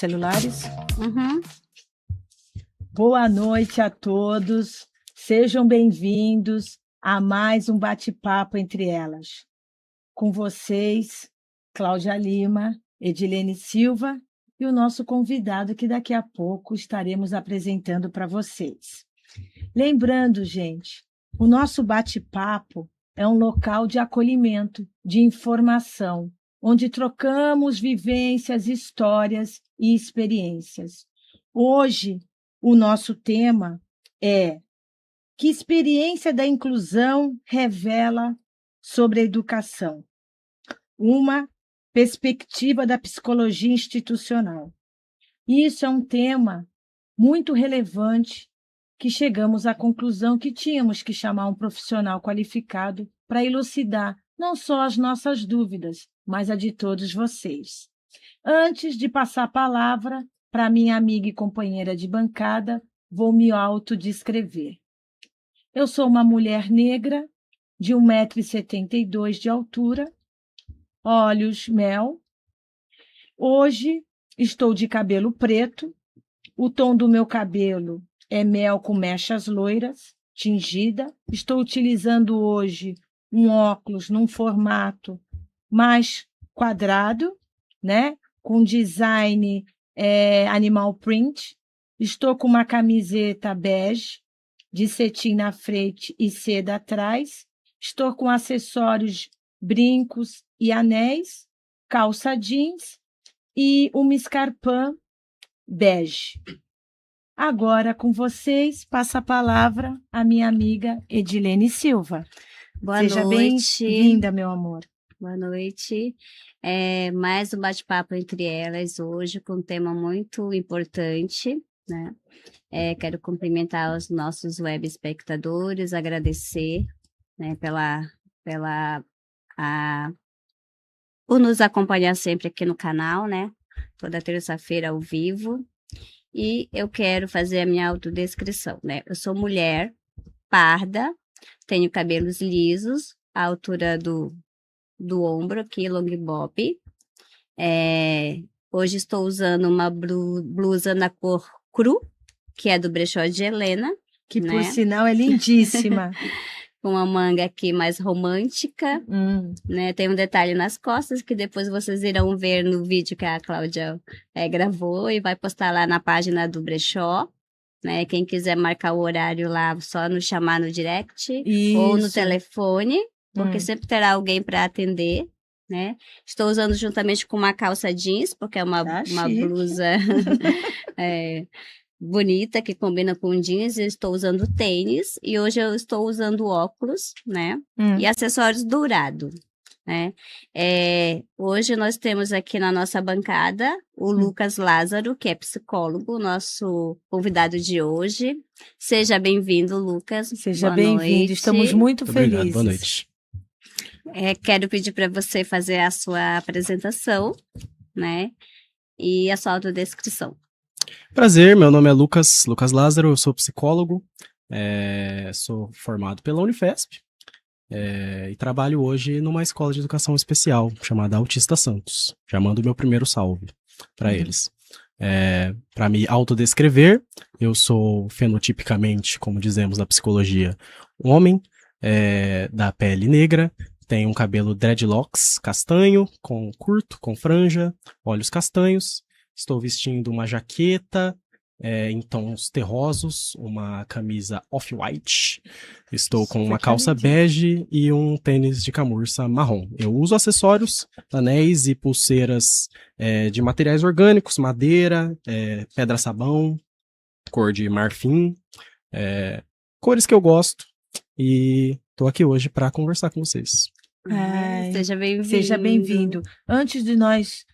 celulares? Uhum. Boa noite a todos. Sejam bem-vindos a mais um bate-papo entre elas. Com vocês, Cláudia Lima, Edilene Silva e o nosso convidado que daqui a pouco estaremos apresentando para vocês. Lembrando, gente, o nosso bate-papo é um local de acolhimento, de informação, onde trocamos vivências, histórias e experiências. Hoje, o nosso tema é: que experiência da inclusão revela sobre a educação? Uma perspectiva da psicologia institucional. Isso é um tema muito relevante que chegamos à conclusão que tínhamos que chamar um profissional qualificado para elucidar não só as nossas dúvidas, mas a de todos vocês. Antes de passar a palavra para minha amiga e companheira de bancada, vou me autodescrever. Eu sou uma mulher negra, de 1,72 m de altura, olhos mel. Hoje estou de cabelo preto, o tom do meu cabelo é mel com mechas loiras, tingida. Estou utilizando hoje um óculos num formato mais quadrado, né? Com design animal print. Estou com uma camiseta bege, de cetim na frente e seda atrás. Estou com acessórios, brincos e anéis, calça jeans e uma escarpã bege. Agora, com vocês, passa a palavra à minha amiga Edilene Silva. Seja bem-vinda, meu amor. Boa noite. Mais um bate-papo entre elas hoje com um tema muito importante, né? Quero cumprimentar os nossos web espectadores, agradecer, né, por nos acompanhar sempre aqui no canal, né? Toda terça-feira ao vivo. E eu quero fazer a minha autodescrição, né? Eu sou mulher, parda, tenho cabelos lisos, à altura do ombro aqui, long bob. Hoje estou usando uma blusa na cor cru, que é do brechó de Helena. Que, né? Por sinal, é lindíssima. Com uma manga aqui mais romântica, né? Tem um detalhe nas costas que depois vocês irão ver no vídeo que a Cláudia gravou e vai postar lá na página do brechó, né? Quem quiser marcar o horário lá, só nos chamar no direct ou no telefone, porque sempre terá alguém para atender, né? Estou usando juntamente com uma calça jeans, porque é uma blusa bonita, que combina com jeans. Eu estou usando tênis e hoje eu estou usando óculos, né? E acessórios dourados, né? Hoje nós temos aqui na nossa bancada o Lucas Lázaro, que é psicólogo, nosso convidado de hoje. Seja bem-vindo, Lucas. Seja bem-vindo, estamos muito felizes. Obrigado, boa noite. Quero pedir para você fazer a sua apresentação, né? E a sua autodescrição. Prazer, meu nome é Lucas Lázaro, eu sou psicólogo, sou formado pela Unifesp e trabalho hoje numa escola de educação especial chamada Autista Santos. Já mando meu primeiro salve para eles. Para me autodescrever, eu sou fenotipicamente, como dizemos na psicologia, um homem da pele negra, tenho um cabelo dreadlocks castanho, curto, com franja, olhos castanhos. Estou vestindo uma jaqueta em tons terrosos, uma camisa off-white. Estou com uma calça bege e um tênis de camurça marrom. Eu uso acessórios, anéis e pulseiras de materiais orgânicos, madeira, pedra-sabão, cor de marfim, cores que eu gosto. E estou aqui hoje para conversar com vocês. Seja bem-vindo. Seja bem-vindo. Antes de nós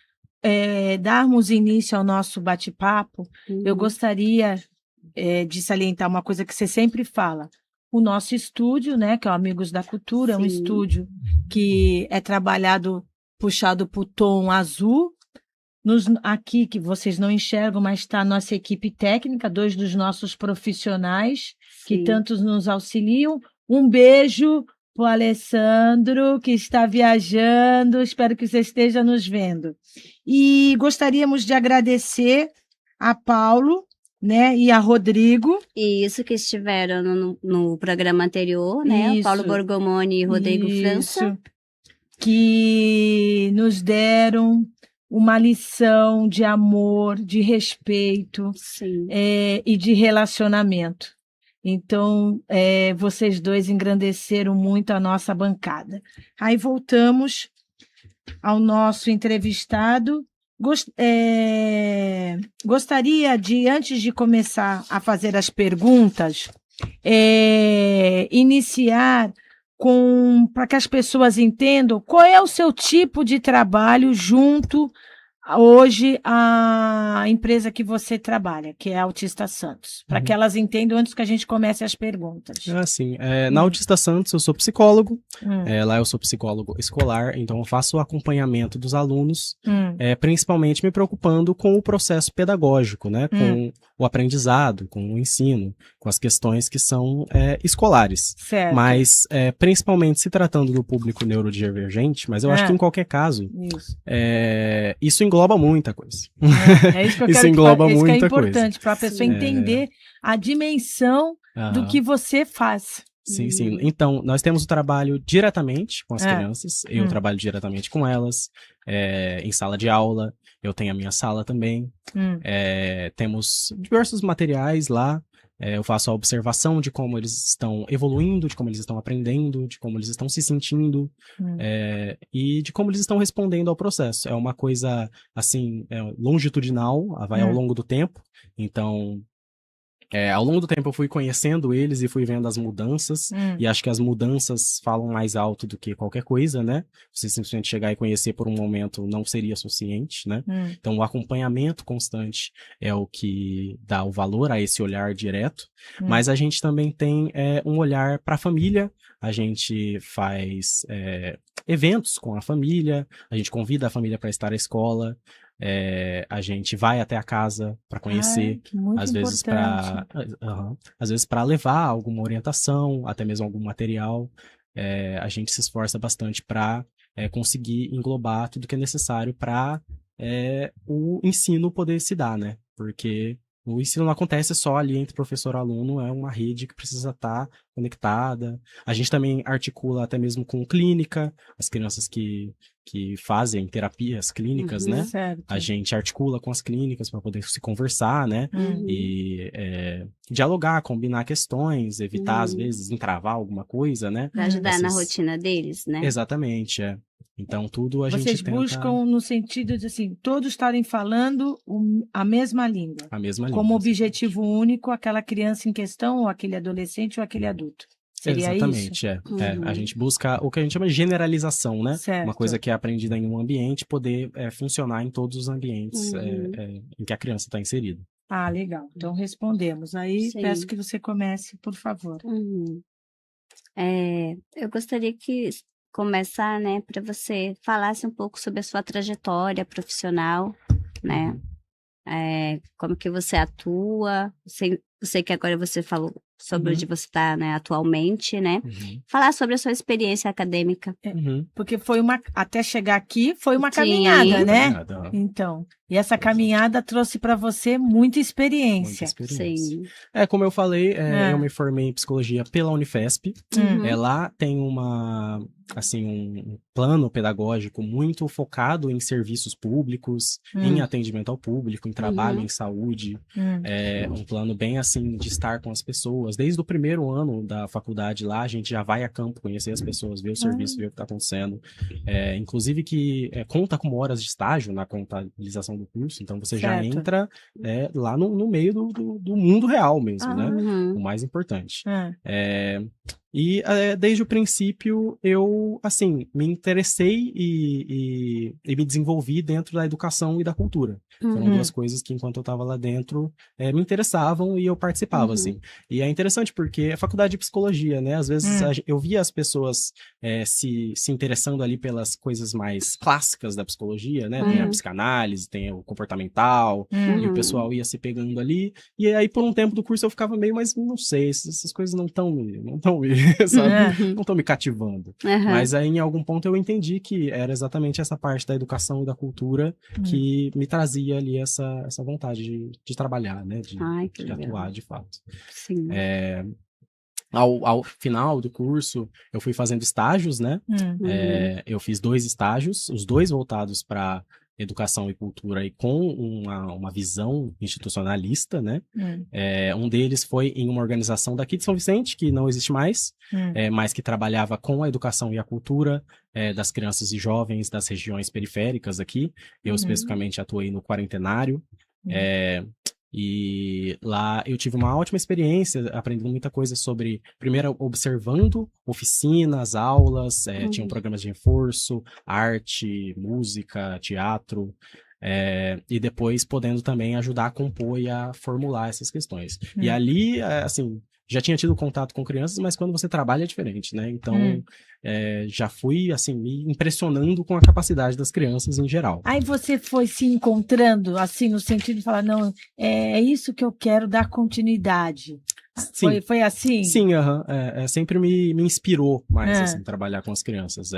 darmos início ao nosso bate-papo, eu gostaria de salientar uma coisa que você sempre fala. O nosso estúdio, né, que é o Amigos da Cultura, é um estúdio que é trabalhado, puxado para o tom azul. Aqui, que vocês não enxergam, mas está a nossa equipe técnica, 2 dos nossos profissionais, que tantos nos auxiliam. Um beijo para o Alessandro, que está viajando. Espero que você esteja nos vendo. E gostaríamos de agradecer a Paulo, né, e a Rodrigo. Isso, que estiveram no programa anterior, né? Isso, o Paulo Borgomoni e Rodrigo França. Que nos deram uma lição de amor, de respeito e de relacionamento. Então, vocês dois engrandeceram muito a nossa bancada. Aí voltamos ao nosso entrevistado. Gostaria de, antes de começar a fazer as perguntas, iniciar para que as pessoas entendam qual é o seu tipo de trabalho junto hoje à empresa que você trabalha, que é a Autista Santos, para que elas entendam antes que a gente comece as perguntas. Sim. Na Autista Santos eu sou psicólogo, lá eu sou psicólogo escolar, então eu faço o acompanhamento dos alunos, principalmente me preocupando com o processo pedagógico, né, com o aprendizado, com o ensino, com as questões que são escolares. Certo. Mas, principalmente se tratando do público neurodivergente, mas eu acho que em qualquer caso, isso engloba muita coisa. Isso que eu isso quero engloba isso muita que é importante para a pessoa Sim. entender a dimensão do que você faz. Sim, sim. Então, nós temos o trabalho diretamente com as crianças. Eu trabalho diretamente com elas, em sala de aula. Eu tenho a minha sala também. Temos diversos materiais lá. Eu faço a observação de como eles estão evoluindo, de como eles estão aprendendo, de como eles estão se sentindo e de como eles estão respondendo ao processo. É uma coisa, assim, longitudinal, vai ao longo do tempo. Então, ao longo do tempo eu fui conhecendo eles e fui vendo as mudanças, e acho que as mudanças falam mais alto do que qualquer coisa, né? Você simplesmente chegar e conhecer por um momento não seria suficiente, né? Então o acompanhamento constante é o que dá o valor a esse olhar direto, mas a gente também tem um olhar para a família, a gente faz eventos com a família, a gente convida a família para estar à escola, a gente vai até a casa para conhecer, às vezes para levar alguma orientação, até mesmo algum material. A gente se esforça bastante para conseguir englobar tudo que é necessário para o ensino poder se dar, né? Porque o ensino não acontece só ali entre professor e aluno, é uma rede que precisa estar conectada. A gente também articula até mesmo com clínica, as crianças que fazem terapias clínicas, né? Certo. A gente articula com as clínicas para poder se conversar, né? E dialogar, combinar questões, evitar, às vezes, entravar alguma coisa, né? Para ajudar na rotina deles, né? Exatamente, Então, tudo a gente Vocês buscam no sentido de, assim, todos estarem falando a mesma língua. A mesma língua. Como objetivo único, aquela criança em questão, ou aquele adolescente, ou aquele adulto. Seria Exatamente, isso? A gente busca o que a gente chama de generalização, né? Certo. Uma coisa que é aprendida em um ambiente poder funcionar em todos os ambientes em que a criança está inserida. Legal. Então, respondemos. Aí, peço que você comece, por favor. Eu gostaria que começar, né, para você falasse um pouco sobre a sua trajetória profissional, né? Como que você atua? Sei que agora você falou sobre onde você está, né, atualmente, né? Falar sobre a sua experiência acadêmica. Porque até chegar aqui, foi uma caminhada, né? Então, e essa caminhada trouxe para você muita experiência. Sim. Como eu falei, eu me formei em psicologia pela Unifesp. Lá tem um plano pedagógico muito focado em serviços públicos, em atendimento ao público, em trabalho, em saúde. Um plano bem assim de estar com as pessoas. Desde o primeiro ano da faculdade lá, a gente já vai a campo conhecer as pessoas, ver o serviço, ver o que está acontecendo. Inclusive que conta com horas de estágio na contabilização do curso, então você já entra lá no meio do mundo real mesmo, né? O mais importante. E desde o princípio eu, assim, me interessei e me desenvolvi dentro da educação e da cultura. Foram duas coisas que, enquanto eu estava lá dentro, me interessavam e eu participava, assim. E é interessante porque é faculdade de psicologia, né? Às vezes eu via as pessoas se interessando ali pelas coisas mais clássicas da psicologia, né? Tem a psicanálise, tem o comportamental, e o pessoal ia se pegando ali. E aí, por um tempo do curso, eu ficava meio, mas não sei, essas coisas não estão me sabe? Não estão me cativando. Mas aí, em algum ponto, eu entendi que era exatamente essa parte da educação e da cultura que me trazia ali essa vontade de trabalhar, né? De atuar, de fato. Sim. Ao final do curso, eu fui fazendo estágios, né? Eu fiz 2 estágios, os 2 voltados para educação e cultura e com uma visão institucionalista, né? Um deles foi em uma organização daqui de São Vicente, que não existe mais, mas que trabalhava com a educação e a cultura das crianças e jovens das regiões periféricas aqui. Eu especificamente atuei no Quarentenário. E lá eu tive uma ótima experiência, aprendendo muita coisa sobre, primeiro observando oficinas, aulas, tinham programas de reforço, arte, música, teatro, e depois podendo também ajudar a compor e a formular essas questões. E ali, assim, já tinha tido contato com crianças, mas quando você trabalha é diferente, né? Então, já fui, assim, me impressionando com a capacidade das crianças em geral. Aí você foi se encontrando, assim, no sentido de falar, não, é isso que eu quero dar continuidade. Sim. Foi assim? Sim, sempre me inspirou mais, assim, trabalhar com as crianças.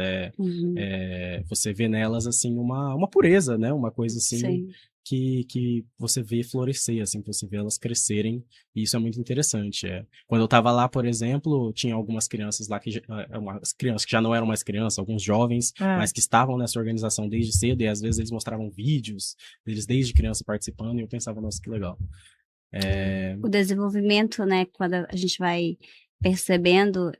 Você vê nelas, assim, uma pureza, né? Uma coisa, assim, que você vê florescer, assim, que você vê elas crescerem, e isso é muito interessante. Quando eu tava lá, por exemplo, tinha algumas crianças lá, umas crianças que já não eram mais crianças, alguns jovens, mas que estavam nessa organização desde cedo, e às vezes eles mostravam vídeos deles desde criança participando, e eu pensava, nossa, que legal. O desenvolvimento, né, quando a gente vai percebendo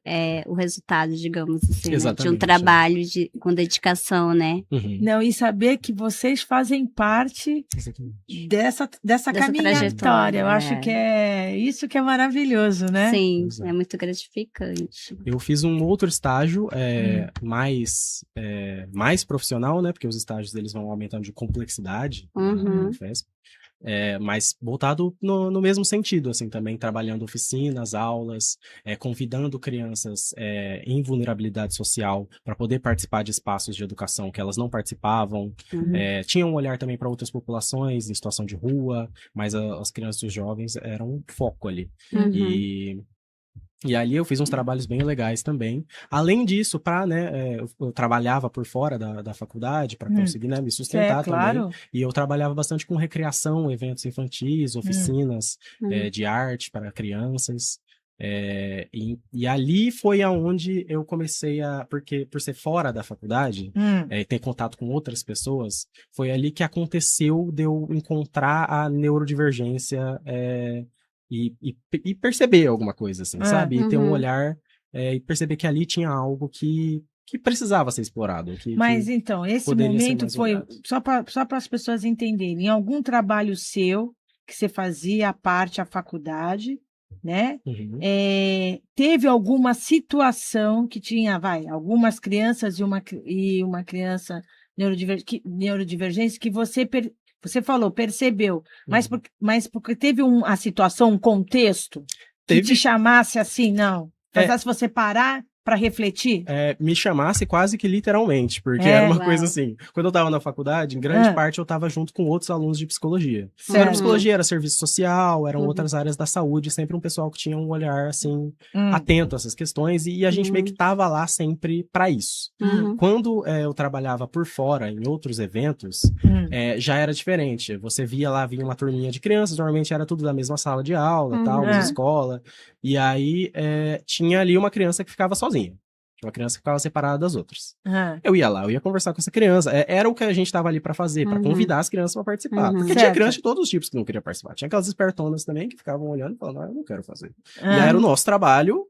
o resultado, digamos assim, né, de um trabalho com dedicação, né? Não, e saber que vocês fazem parte dessa caminhatória. Eu acho que é isso que é maravilhoso, né? Sim, é muito gratificante. Eu fiz um outro estágio mais profissional, né? Porque os estágios deles vão aumentando de complexidade na UniFesp. Mas voltado no mesmo sentido, assim, também trabalhando oficinas, aulas, convidando crianças em vulnerabilidade social para poder participar de espaços de educação que elas não participavam. Tinha um olhar também para outras populações em situação de rua, mas as crianças e os jovens eram um foco ali. E ali eu fiz uns trabalhos bem legais também. Além disso, eu trabalhava por fora da faculdade para conseguir, né, me sustentar também. E eu trabalhava bastante com recreação, eventos infantis, oficinas de arte para crianças. E ali foi aonde eu comecei porque por ser fora da faculdade, e ter contato com outras pessoas, foi ali que aconteceu de eu encontrar a neurodivergência e perceber alguma coisa, assim, sabe? E ter um olhar e perceber que ali tinha algo que precisava ser explorado. Mas então, esse momento foi, só para as pessoas entenderem, em algum trabalho seu, que você fazia à parte a faculdade, né? Teve alguma situação que tinha, algumas crianças e uma criança neurodivergente que você falou, percebeu, mas porque teve a situação, um contexto que te chamasse assim, não, fizesse você parar para refletir? Me chamasse quase que literalmente, porque era uma coisa assim, quando eu estava na faculdade, em grande parte eu estava junto com outros alunos de psicologia. Não era psicologia, era serviço social, eram outras áreas da saúde, sempre um pessoal que tinha um olhar, assim, atento a essas questões, e a gente meio que estava lá sempre para isso. Quando eu trabalhava por fora, em outros eventos, já era diferente. Você vinha uma turminha de crianças, normalmente era tudo da mesma sala de aula, tal, mesma escola, e aí tinha ali uma criança que ficava sozinha. Uma criança que ficava separada das outras. Eu ia lá, eu ia conversar com essa criança. Era o que a gente estava ali para fazer, para convidar as crianças para participar. Porque tinha criança de todos os tipos que não queria participar. Tinha aquelas espertonas também que ficavam olhando e falando, eu não quero fazer. E aí era o nosso trabalho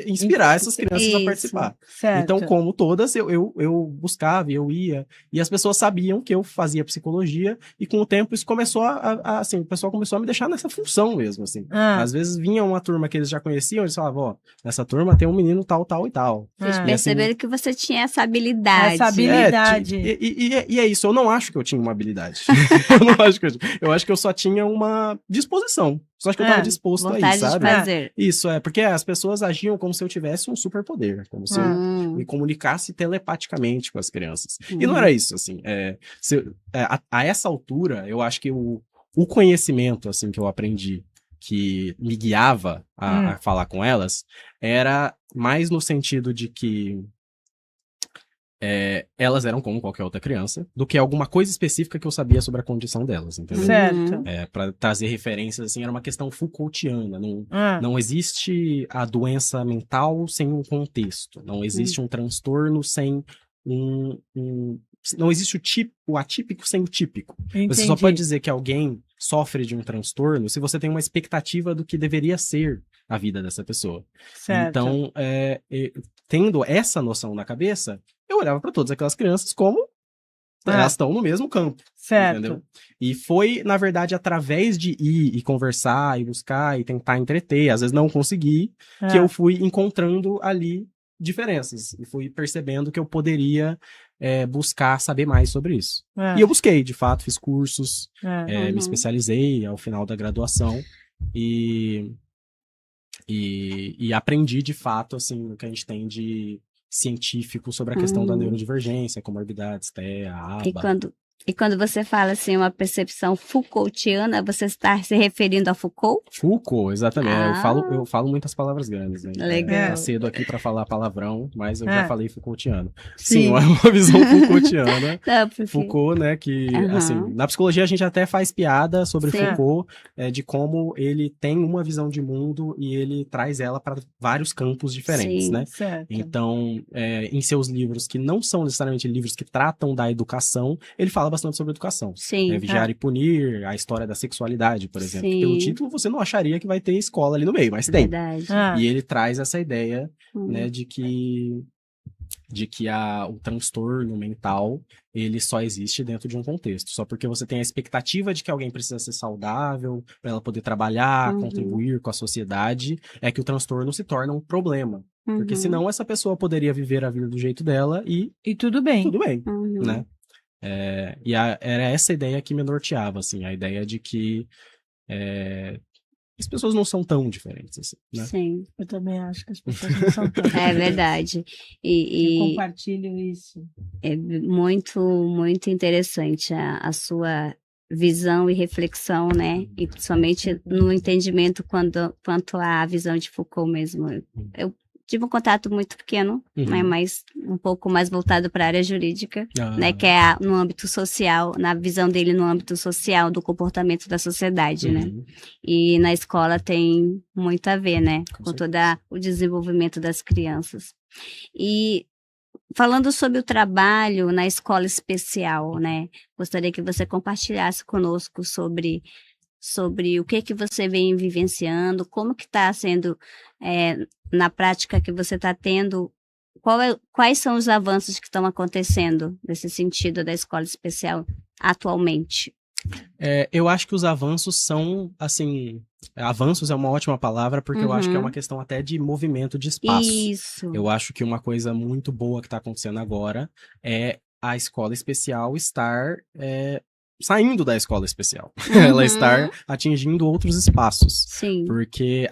inspirar essas crianças a participar. Então, como todas, eu buscava, eu ia, e as pessoas sabiam que eu fazia psicologia, e com o tempo isso começou assim, o pessoal começou a me deixar nessa função mesmo, assim. Às vezes vinha uma turma que eles já conheciam, eles falavam, nessa turma tem um menino tal, tal e tal. Vocês perceberam que você tinha essa habilidade. E é isso, eu não acho que eu tinha uma habilidade. Eu acho que eu só tinha uma disposição. Só acho que eu tava disposto a isso, sabe? De fazer. Isso, porque as pessoas agiam como se eu tivesse um superpoder, como se eu me comunicasse telepaticamente com as crianças. E não era isso, assim. A essa altura, eu acho que o conhecimento, assim, que eu aprendi que me guiava a falar com elas era mais no sentido de que elas eram como qualquer outra criança, do que alguma coisa específica que eu sabia sobre a condição delas, entendeu? Certo. Para trazer referências, assim, era uma questão Foucaultiana. Não existe a doença mental sem um contexto. Não existe um transtorno sem não existe o atípico sem o típico. Entendi. Você só pode dizer que alguém sofre de um transtorno se você tem uma expectativa do que deveria ser a vida dessa pessoa. Certo. Então, tendo essa noção na cabeça, eu olhava para todas aquelas crianças como elas estão no mesmo campo. Certo. Entendeu? E foi, na verdade, através de ir e conversar e buscar e tentar entreter, às vezes não consegui, que eu fui encontrando ali diferenças. E fui percebendo que eu poderia buscar saber mais sobre isso. E eu busquei, de fato, fiz cursos, me especializei ao final da graduação e aprendi, de fato, assim, o que a gente tem de científico sobre a questão da neurodivergência, comorbidades, TEA, ABA. E quando você fala assim, uma percepção Foucaultiana, você está se referindo a Foucault? Foucault, exatamente. Eu falo muitas palavras grandes, né? Legal. Tá cedo aqui para falar palavrão, mas eu já falei Foucaultiano. Sim, é uma visão Foucaultiana. Não, porque... Foucault, né, que, assim, na psicologia a gente até faz piada sobre Foucault, de como ele tem uma visão de mundo e ele traz ela para vários campos diferentes, né? Certo. Então, em seus livros, que não são necessariamente livros que tratam da educação, ele fala bastante sobre educação. Sim. Vigiar e Punir, a história da sexualidade, por exemplo. Sim. Pelo título, você não acharia que vai ter escola ali no meio, mas tem. Verdade. E ele traz essa ideia, né, de que o transtorno mental, ele só existe dentro de um contexto. Só porque você tem a expectativa de que alguém precisa ser saudável, para ela poder trabalhar, contribuir com a sociedade, é que o transtorno se torna um problema. Porque senão essa pessoa poderia viver a vida do jeito dela e tudo bem. Tudo bem, né? Era essa ideia que me norteava, assim, a ideia de que as pessoas não são tão diferentes, assim, né? Sim. Eu também acho que as pessoas não são tão diferentes. É verdade. Eu compartilho isso. É muito, muito interessante a sua visão e reflexão, né? E principalmente no entendimento quanto à visão de Foucault mesmo. Eu tive um contato muito pequeno, né, mas um pouco mais voltado para a área jurídica, né, que é no âmbito social, na visão dele no âmbito social, do comportamento da sociedade, né? E na escola tem muito a ver, né, com todo o desenvolvimento das crianças. E falando sobre o trabalho na escola especial, né, gostaria que você compartilhasse conosco sobre o que você vem vivenciando, como que está sendo na prática que você está tendo, quais são os avanços que estão acontecendo nesse sentido da escola especial atualmente? Eu acho que os avanços são, assim, avanços é uma ótima palavra, porque eu acho que é uma questão até de movimento de espaço. Isso. Eu acho que uma coisa muito boa que está acontecendo agora é a escola especial estar saindo da escola especial. Ela estar atingindo outros espaços. Sim. Porque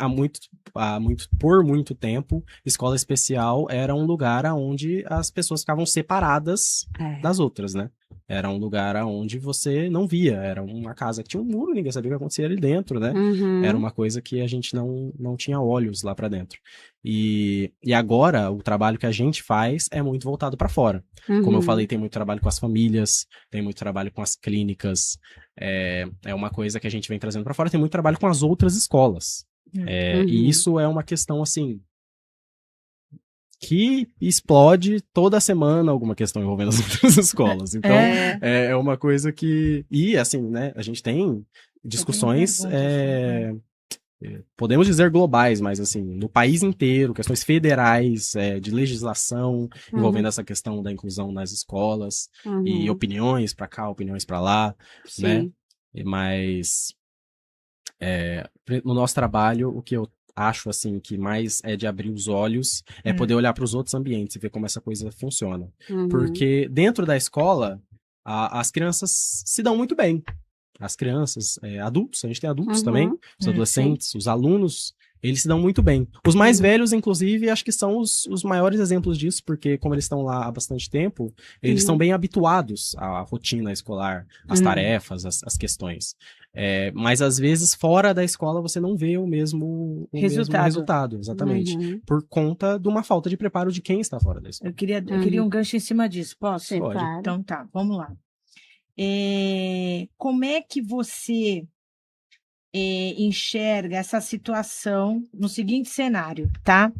por muito tempo, escola especial era um lugar onde as pessoas ficavam separadas das outras, né? Era um lugar onde você não via. Era uma casa que tinha um muro, ninguém sabia o que acontecia ali dentro, né? Era uma coisa que a gente não tinha olhos lá pra dentro. E agora, o trabalho que a gente faz é muito voltado pra fora. Como eu falei, tem muito trabalho com as famílias, tem muito trabalho com as clínicas. É uma coisa que a gente vem trazendo pra fora. Tem muito trabalho com as outras escolas. E isso é uma questão, assim, que explode toda semana alguma questão envolvendo as outras escolas. Então, é uma coisa que... E, assim, né, a gente tem discussões, podemos dizer globais, mas, assim, no país inteiro, questões federais, de legislação, envolvendo essa questão da inclusão nas escolas, e opiniões pra cá, opiniões pra lá, né? Mas, no nosso trabalho, o que eu acho, assim, que mais é de abrir os olhos é poder olhar para os outros ambientes e ver como essa coisa funciona. Porque dentro da escola, as crianças se dão muito bem. As crianças, adultos, a gente tem adultos também, os adolescentes, os alunos, Eles se dão muito bem. Os mais velhos, inclusive, acho que são os maiores exemplos disso, porque como eles estão lá há bastante tempo, eles são bem habituados à rotina escolar, às tarefas, às questões. Mas às vezes, fora da escola, você não vê o mesmo resultado, exatamente. Por conta de uma falta de preparo de quem está fora da escola. Eu queria um gancho em cima disso, posso? Sim, Pode. claro. Então tá, vamos lá. Como é que você enxerga essa situação no seguinte cenário, tá?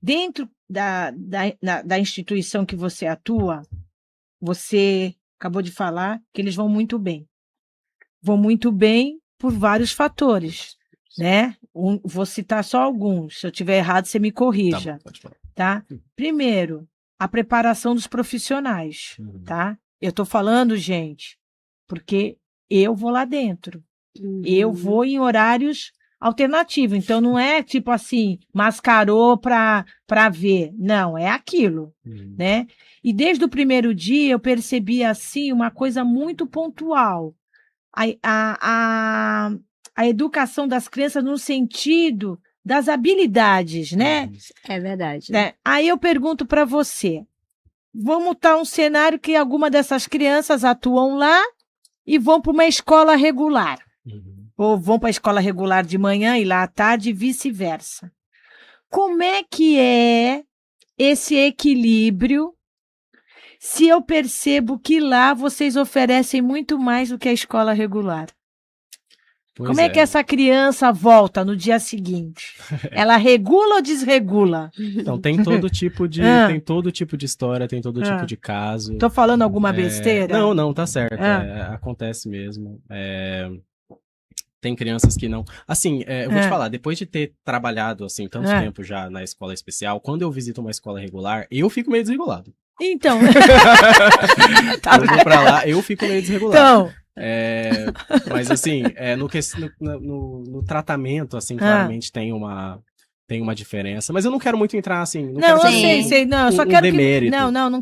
Dentro da instituição que você atua, você acabou de falar que eles vão muito bem. Vão muito bem por vários fatores, né? Vou citar só alguns. Se eu estiver errado, você me corrija. Tá bom, pode falar. Tá? Primeiro, a preparação dos profissionais, tá? Eu estou falando, gente, porque eu vou lá dentro. Eu vou em horários alternativos. Então, não é tipo assim, mascarou para ver. Não, é aquilo, né? E desde o primeiro dia, eu percebi, assim, uma coisa muito pontual. A educação das crianças no sentido das habilidades, né? É verdade. Né? Aí eu pergunto para você, vamos estar um cenário que alguma dessas crianças atuam lá e vão para uma escola regular. Ou vão para a escola regular de manhã e lá à tarde e vice-versa. Como é que é esse equilíbrio se eu percebo que lá vocês oferecem muito mais do que a escola regular? Como é que essa criança volta no dia seguinte? Ela regula ou desregula? Então, tem todo tipo de história, tem todo tipo de caso. Tô falando alguma besteira? Não, tá certo. Acontece mesmo. Tem crianças que não... Assim, eu vou te falar, depois de ter trabalhado, assim, tanto tempo já na escola especial, quando eu visito uma escola regular, eu fico meio desregulado. Então... Eu vou pra lá, eu fico meio desregulado. Então... mas, assim, no tratamento, assim, claramente tem uma diferença. Mas eu não quero muito entrar, assim... Não, eu sei. Não, eu só quero demérito. Não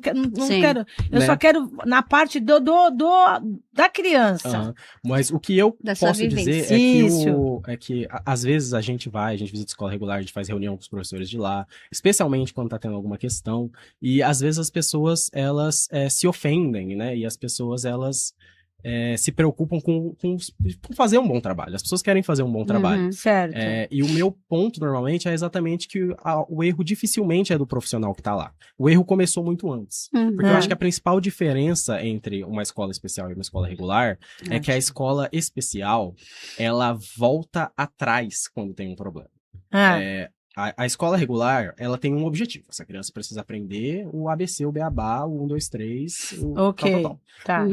quero. Eu só quero na parte da criança. Mas o que eu posso dizer é que às vezes a gente visita escola regular, a gente faz reunião com os professores de lá, especialmente quando tá tendo alguma questão, e às vezes as pessoas, elas se ofendem, né? E as pessoas, elas... se preocupam com fazer um bom trabalho. As pessoas querem fazer um bom trabalho. Certo. E o meu ponto, normalmente, é exatamente que o erro dificilmente é do profissional que está lá. O erro começou muito antes. Porque eu acho que a principal diferença entre uma escola especial e uma escola regular é que a escola especial, ela volta atrás quando tem um problema. A escola regular, ela tem um objetivo. Essa criança precisa aprender o ABC, o beabá, o 1, 2, 3, o tal. Tá.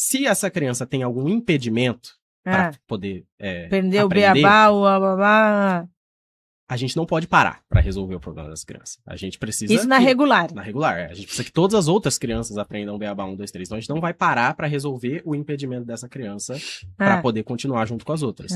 Se essa criança tem algum impedimento para poder aprender o beabá, o ababá... A gente não pode parar para resolver o problema dessa criança. A gente precisa... Isso na regular. Na regular. A gente precisa que todas as outras crianças aprendam o beabá 1, 2, 3. Então a gente não vai parar para resolver o impedimento dessa criança para poder continuar junto com as outras.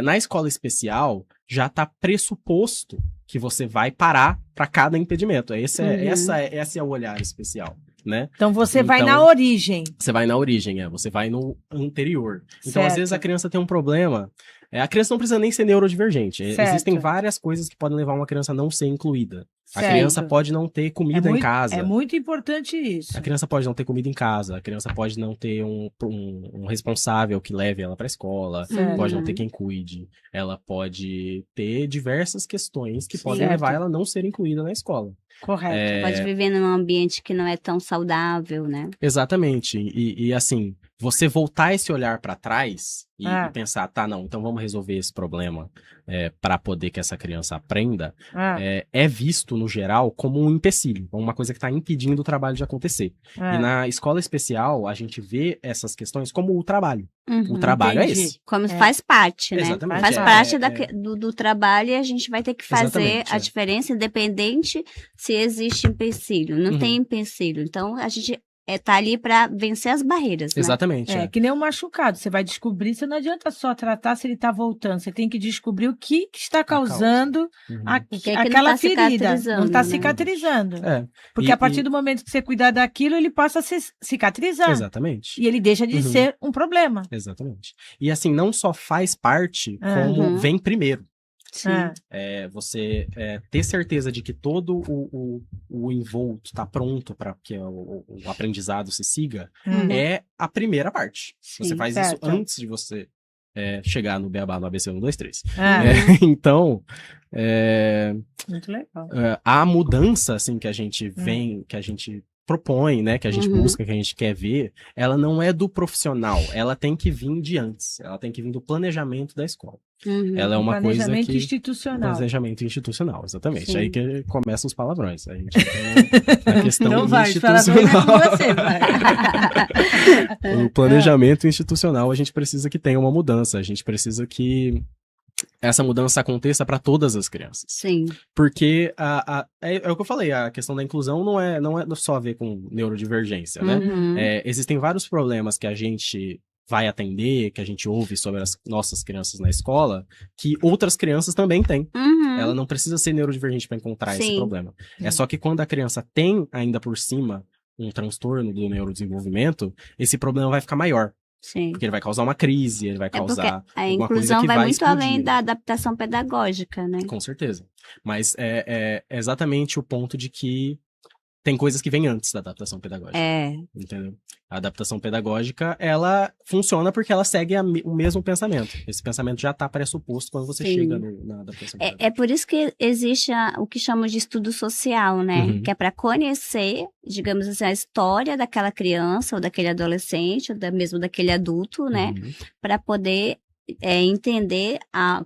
Na escola especial, já está pressuposto que você vai parar para cada impedimento. Esse é o olhar especial. Né? Então você vai na origem. Você vai na origem, você vai no anterior. Então, às vezes, a criança tem um problema. A criança não precisa nem ser neurodivergente. Existem várias coisas que podem levar uma criança a não ser incluída. A criança pode não ter comida em casa. É muito importante isso. A criança pode não ter comida em casa. A criança pode não ter um responsável que leve ela para a escola. Pode não ter quem cuide. Ela pode ter diversas questões que podem levar ela a não ser incluída na escola. Correto. Pode viver num ambiente que não é tão saudável, né? Exatamente. E assim, você voltar esse olhar para trás e pensar, então vamos resolver esse problema para poder que essa criança aprenda, é visto, no geral, como um empecilho, uma coisa que está impedindo o trabalho de acontecer. E na escola especial, a gente vê essas questões como o trabalho. O trabalho é esse. Como faz parte, né? Exatamente. Faz parte do trabalho e a gente vai ter que fazer a diferença, independente se existe empecilho. Não tem empecilho. Então, a gente tá ali para vencer as barreiras, né? Exatamente. Que nem um machucado. Você vai descobrir, você não adianta só tratar se ele tá voltando. Você tem que descobrir o que está causando aquela ferida. Não tá cicatrizando. Porque a partir do momento que você cuidar daquilo, ele passa a se cicatrizar. Exatamente. E ele deixa de ser um problema. Exatamente. E assim, não só faz parte, como vem primeiro. Você ter certeza de que todo o envolto está pronto para que o aprendizado se siga, é a primeira parte. Sim, você faz certo. isso antes de você chegar no beabá, no ABC 1, 2, 3. Então, muito legal. A mudança assim, que a gente vem, que a gente propõe, né, que a gente busca, que a gente quer ver, ela não é do profissional, ela tem que vir de antes, ela tem que vir do planejamento da escola. Ela é uma coisa que... Planejamento institucional, exatamente. Sim. Aí que começam os palavrões. A gente entra na questão não institucional. Você vai. O planejamento institucional, a gente precisa que tenha uma mudança, a gente precisa que essa mudança aconteça para todas as crianças. Sim. Porque é o que eu falei, a questão da inclusão não é só a ver com neurodivergência, né? Existem vários problemas que a gente vai atender, que a gente ouve sobre as nossas crianças na escola, que outras crianças também têm. Ela não precisa ser neurodivergente para encontrar esse problema. É só que quando a criança tem ainda por cima um transtorno do neurodesenvolvimento, esse problema vai ficar maior. Sim. Porque ele vai causar uma crise, ele vai causar a alguma coisa inclusão que vai muito explodir. além da adaptação pedagógica, né? Com certeza. Mas é exatamente o ponto de que tem coisas que vêm antes da adaptação pedagógica. Entendeu? A adaptação pedagógica, ela funciona porque ela segue o mesmo pensamento. Esse pensamento já está pressuposto quando você chega na adaptação pedagógica. É por isso que existe o que chamamos de estudo social, né? Que é para conhecer, digamos assim, a história daquela criança, ou daquele adolescente, ou mesmo daquele adulto, né? Para poder entender,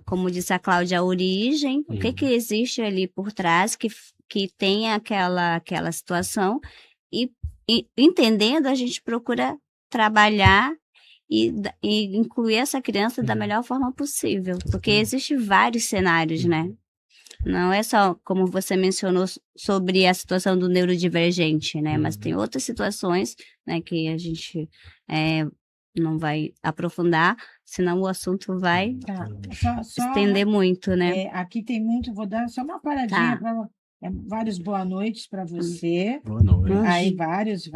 como disse a Cláudia, a origem, o que existe ali por trás, que tem aquela situação, e entendendo, a gente procura trabalhar e incluir essa criança da melhor forma possível, porque existem vários cenários, né? Não é só, como você mencionou, sobre a situação do neurodivergente, né? Mas tem outras situações, né, que a gente não vai aprofundar, senão o assunto vai estender muito, né? Aqui tem muito, vou dar só uma paradinha para... vários boa noites para você. Boa noite. Aí, vários.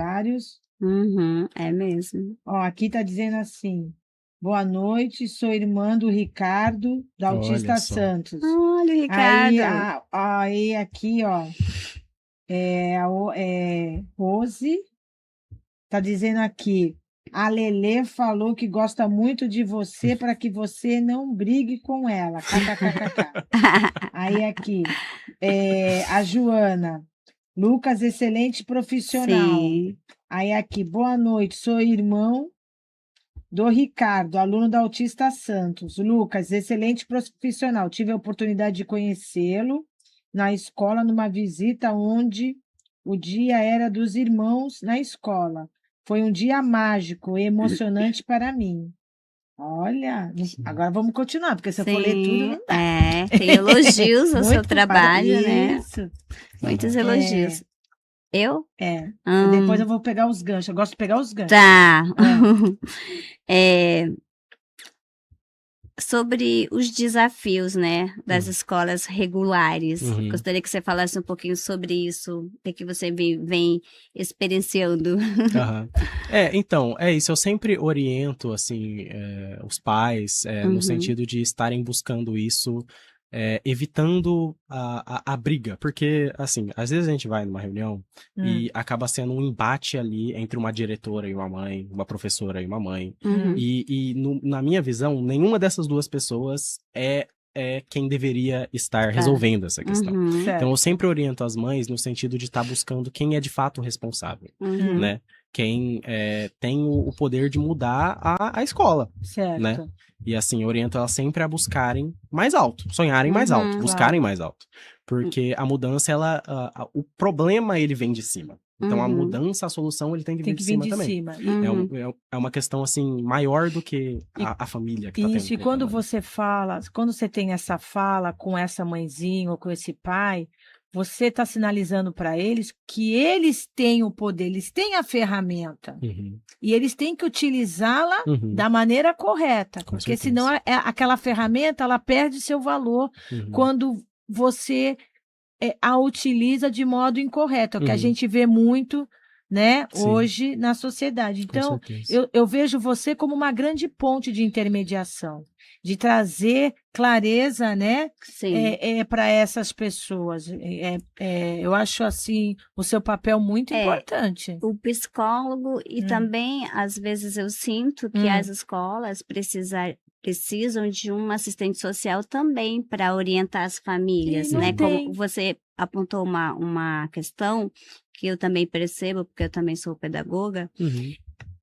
É mesmo. Ó, aqui tá dizendo assim: boa noite, sou irmã do Ricardo, da Autista Santos. Olha, Ricardo. Aí aqui, ó, Rose tá dizendo aqui: a Lelê falou que gosta muito de você para que você não brigue com ela. KKKK. Aí aqui, a Joana: Lucas, excelente profissional. Sim. Aí aqui, boa noite, sou irmão do Ricardo, aluno da Autista Santos. Lucas, excelente profissional. Tive a oportunidade de conhecê-lo na escola, numa visita onde o dia era dos irmãos na escola. Foi um dia mágico e emocionante para mim. Olha, agora vamos continuar, porque se eu for ler tudo, não dá. Tem elogios ao seu trabalho, né? Isso. Muitos elogios. Eu? Depois eu vou pegar os ganchos. Eu gosto de pegar os ganchos. Tá. Sobre os desafios, né, das escolas regulares. Gostaria que você falasse um pouquinho sobre isso, o que você vem experienciando. Então, é isso. Eu sempre oriento, assim, os pais, no sentido de estarem buscando isso, evitando a briga. Porque, assim, às vezes a gente vai numa reunião e acaba sendo um embate ali entre uma diretora e uma mãe, uma professora e uma mãe. Na minha visão, nenhuma dessas duas pessoas é quem deveria estar resolvendo essa questão. Então, eu sempre oriento as mães no sentido de estar buscando quem é de fato o responsável, né? Quem tem o poder de mudar a escola, né? E assim, eu oriento elas sempre a buscarem mais alto, sonharem mais alto, buscarem mais alto. Porque a mudança, o problema, ele vem de cima. Então, a mudança, a solução, ele tem que vir de cima também. É uma questão, assim, maior do que a família que tá tendo. Isso, e quando você fala, quando você tem essa fala com essa mãezinha ou com esse pai, você está sinalizando para eles que eles têm o poder, eles têm a ferramenta. E eles têm que utilizá-la da maneira correta. Porque senão aquela ferramenta, ela perde seu valor quando você a utiliza de modo incorreto. É o que a gente vê muito né, Sim. hoje na sociedade. Então, eu vejo você como uma grande ponte de intermediação, de trazer clareza, né, para essas pessoas. Eu acho, assim, o seu papel muito importante. O psicólogo e também, às vezes, eu sinto que as escolas precisam de um assistente social também para orientar as famílias, né? Como você apontou uma questão que eu também percebo, porque eu também sou pedagoga,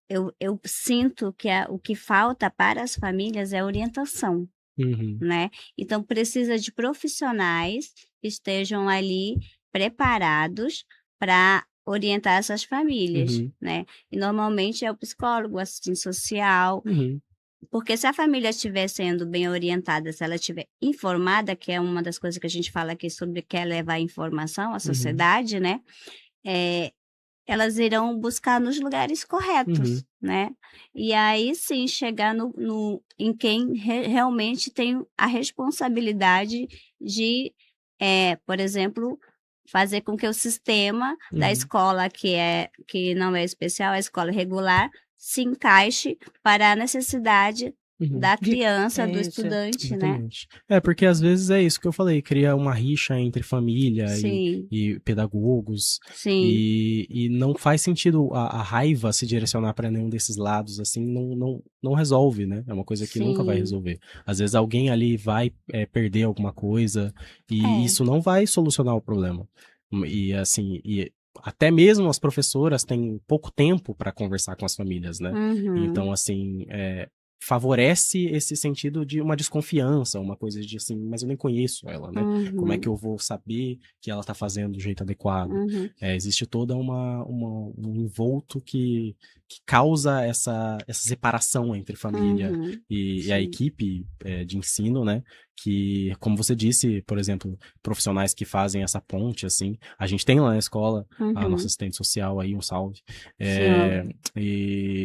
eu sinto que o que falta para as famílias é orientação, né? Então, precisa de profissionais que estejam ali preparados para orientar essas famílias, né? E normalmente é o psicólogo, o assistente social, porque se a família estiver sendo bem orientada, se ela estiver informada, que é uma das coisas que a gente fala aqui sobre quer levar informação à sociedade, né? Elas irão buscar nos lugares corretos, né? E aí sim chegar em quem realmente tem a responsabilidade de, por exemplo, fazer com que o sistema da escola que não é especial, a escola regular, se encaixe para a necessidade da criança, do estudante, exatamente, né? Porque às vezes é isso que eu falei, cria uma rixa entre família e pedagogos, e não faz sentido a raiva se direcionar para nenhum desses lados, assim, não resolve, né? É uma coisa que nunca vai resolver. Às vezes alguém ali vai perder alguma coisa, e isso não vai solucionar o problema. E assim, até mesmo as professoras têm pouco tempo para conversar com as famílias, né? Então, assim, favorece esse sentido de uma desconfiança, uma coisa de assim, mas eu nem conheço ela, né? Como é que eu vou saber que ela tá fazendo do jeito adequado? Existe toda um envolto que causa essa separação entre família e a equipe de ensino, né? Que, como você disse, por exemplo, profissionais que fazem essa ponte, assim, a gente tem lá na escola a nossa assistente social aí, um salve.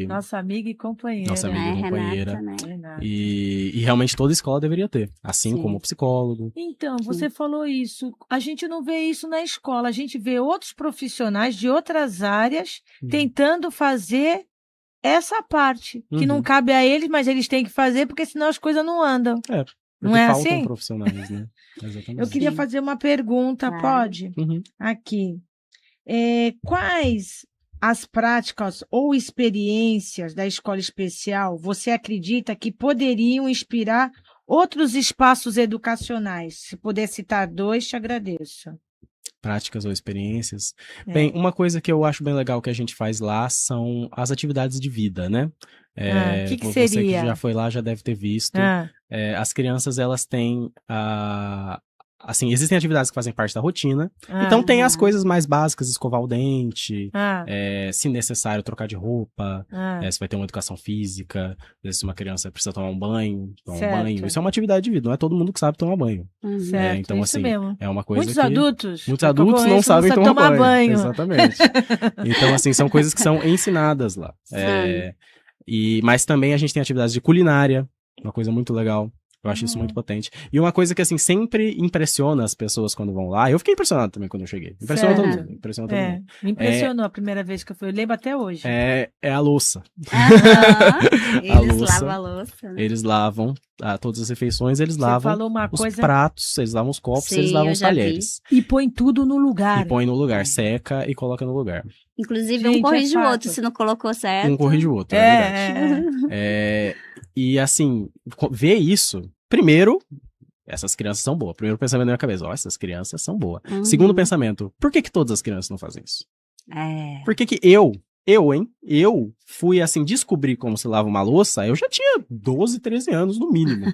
Nossa amiga e companheira. Renata, né? E realmente toda escola deveria ter, assim como o psicólogo. Então, você falou isso. A gente não vê isso na escola, a gente vê outros profissionais de outras áreas tentando fazer essa parte, que não cabe a eles, mas eles têm que fazer, porque senão as coisas não andam. Não é faltam assim? Profissionais, né? Exatamente. Eu queria fazer uma pergunta, pode? Aqui. Quais as práticas ou experiências da escola especial você acredita que poderiam inspirar outros espaços educacionais? Se puder citar 2, te agradeço. Práticas ou experiências. Bem, uma coisa que eu acho bem legal que a gente faz lá são as atividades de vida, né? Que você seria? que já foi lá já deve ter visto. As crianças, elas têm assim, existem atividades que fazem parte da rotina. Então tem as coisas mais básicas, escovar o dente, se necessário, trocar de roupa, se vai ter uma educação física, se uma criança precisa tomar um banho, Isso é uma atividade de vida, não é todo mundo que sabe tomar banho. Certo, então, isso assim, mesmo. é uma coisa Muitos adultos não sabem tomar banho. banho. Exatamente. Então, assim, são coisas que são ensinadas lá. Mas também a gente tem atividades de culinária, uma coisa muito legal. Eu acho isso muito potente. E uma coisa que, assim, sempre impressiona as pessoas quando vão lá. Eu fiquei impressionado também quando eu cheguei. Impressiona todo mundo. Me impressionou a primeira vez que eu fui. Eu lembro até hoje. É a louça. Eles lavam a louça. Né? Eles lavam todas as refeições, eles lavam os pratos, eles lavam os copos, eles lavam os talheres. E põe tudo no lugar. E põe no lugar, seca e coloca no lugar. Inclusive, um corrige o outro, se não colocou certo. Um corrige o outro, é verdade. E assim, ver isso, primeiro, essas crianças são boas. Primeiro pensamento na minha cabeça, essas crianças são boas. Segundo pensamento, por que todas as crianças não fazem isso? Por que eu fui, assim, descobrir como se lava uma louça, eu já tinha 12, 13 anos, no mínimo.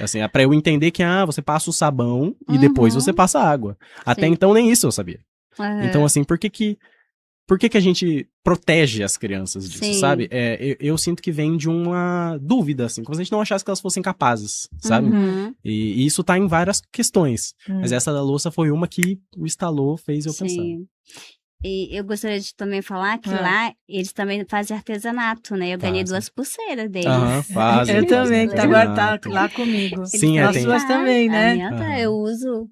Assim, é pra eu entender que, você passa o sabão e depois você passa a água. Até então, nem isso eu sabia. Então, assim, por que a gente protege as crianças disso, sabe? Eu sinto que vem de uma dúvida, assim, como se a gente não achasse que elas fossem capazes, sabe? E isso tá em várias questões. Mas essa da louça foi uma que o instalou, fez eu pensar. E eu gostaria de também falar que lá eles também fazem artesanato, né? Eu ganhei 2 pulseiras deles. Fazem. Eu também, que agora tá lá comigo. Sim, as suas também, né? A minha eu uso.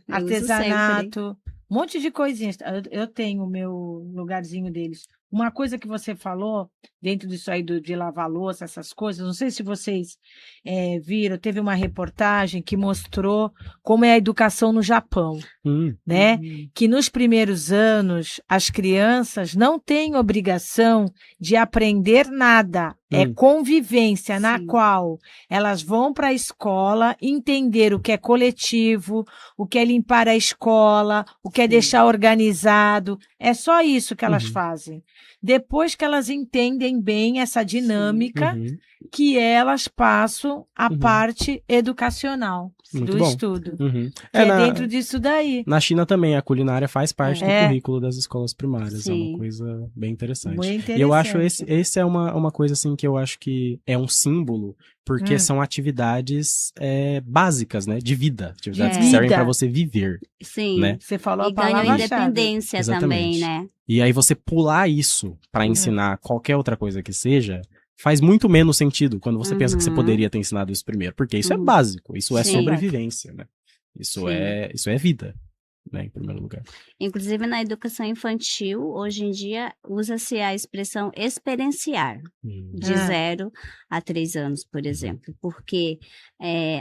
Artesanato. Um monte de coisinhas. Eu tenho o meu lugarzinho deles. Uma coisa que você falou, dentro disso aí de lavar louça, essas coisas, não sei se vocês viram, teve uma reportagem que mostrou como é a educação no Japão, né? Que nos primeiros anos, as crianças não têm obrigação de aprender nada. É convivência na qual elas vão para a escola entender o que é coletivo, o que é limpar a escola, o que é deixar organizado. É só isso que elas fazem. Depois que elas entendem bem essa dinâmica, que elas passam a parte educacional do estudo. Que é dentro disso daí. Na China também, a culinária faz parte do currículo das escolas primárias. É uma coisa bem interessante. E eu acho esse é uma coisa assim que eu acho que é um símbolo, porque são atividades básicas, né? De vida. Atividades que servem para você viver. Sim. Né? Você falou a palavra palavra independência também, né? E aí você pular isso para ensinar qualquer outra coisa que seja, faz muito menos sentido quando você pensa que você poderia ter ensinado isso primeiro. Porque isso é básico, isso é sobrevivência, né? Isso é vida, né? Em primeiro lugar. Inclusive na educação infantil, hoje em dia, usa-se a expressão experienciar, de 0 a 3 anos, por exemplo. Porque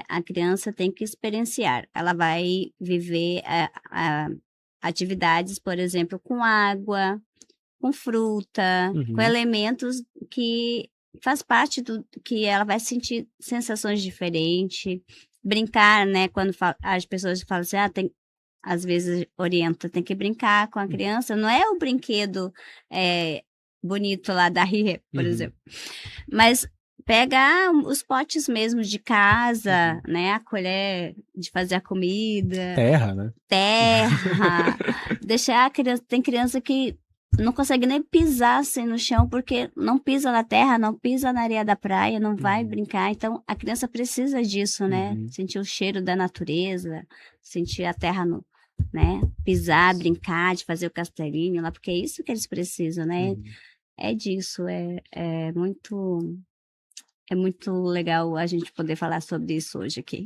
a criança tem que experienciar. Ela vai viver atividades, por exemplo, com água, com fruta, com elementos que faz parte do que ela vai sentir sensações diferentes, brincar, né? Quando as pessoas falam assim, às vezes orienta, tem que brincar com a criança, não é o brinquedo bonito lá da Rie, por exemplo, mas pegar os potes mesmo de casa, né? A colher de fazer a comida. Terra, né? Terra. Deixar a criança... Tem criança que não consegue nem pisar assim no chão, porque não pisa na terra, não pisa na areia da praia, não vai brincar. Então, a criança precisa disso, né? Sentir o cheiro da natureza, sentir a terra né? Pisar, brincar, de fazer o castelinho lá, porque é isso que eles precisam, né? É disso, é muito legal a gente poder falar sobre isso hoje aqui.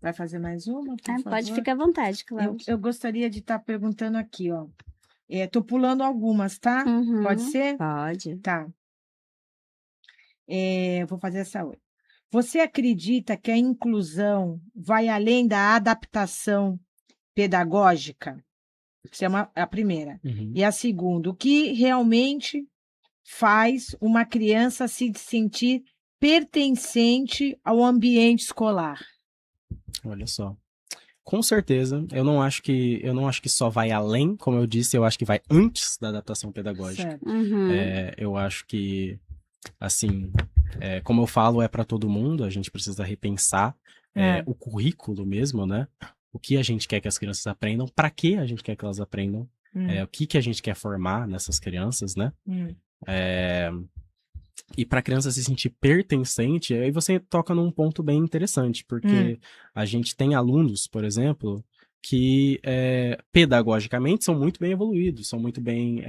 Vai fazer mais uma, por favor? Pode ficar à vontade, Cláudia. Eu gostaria de estar perguntando aqui, ó. Tô pulando algumas, tá? Pode ser? Pode. Tá. Vou fazer essa outra. Você acredita que a inclusão vai além da adaptação pedagógica? Essa é a primeira. E a segunda, o que realmente faz uma criança se sentir pertencente ao ambiente escolar? Olha só. Com certeza, eu não acho que só vai além, como eu disse, eu acho que vai antes da adaptação pedagógica. Eu acho que, assim, como eu falo, é para todo mundo, a gente precisa repensar o currículo mesmo, né? O que a gente quer que as crianças aprendam, para que a gente quer que elas aprendam, o que a gente quer formar nessas crianças, né? E para a criança se sentir pertencente, aí você toca num ponto bem interessante, porque a gente tem alunos, por exemplo, que pedagogicamente são muito bem evoluídos, são muito bem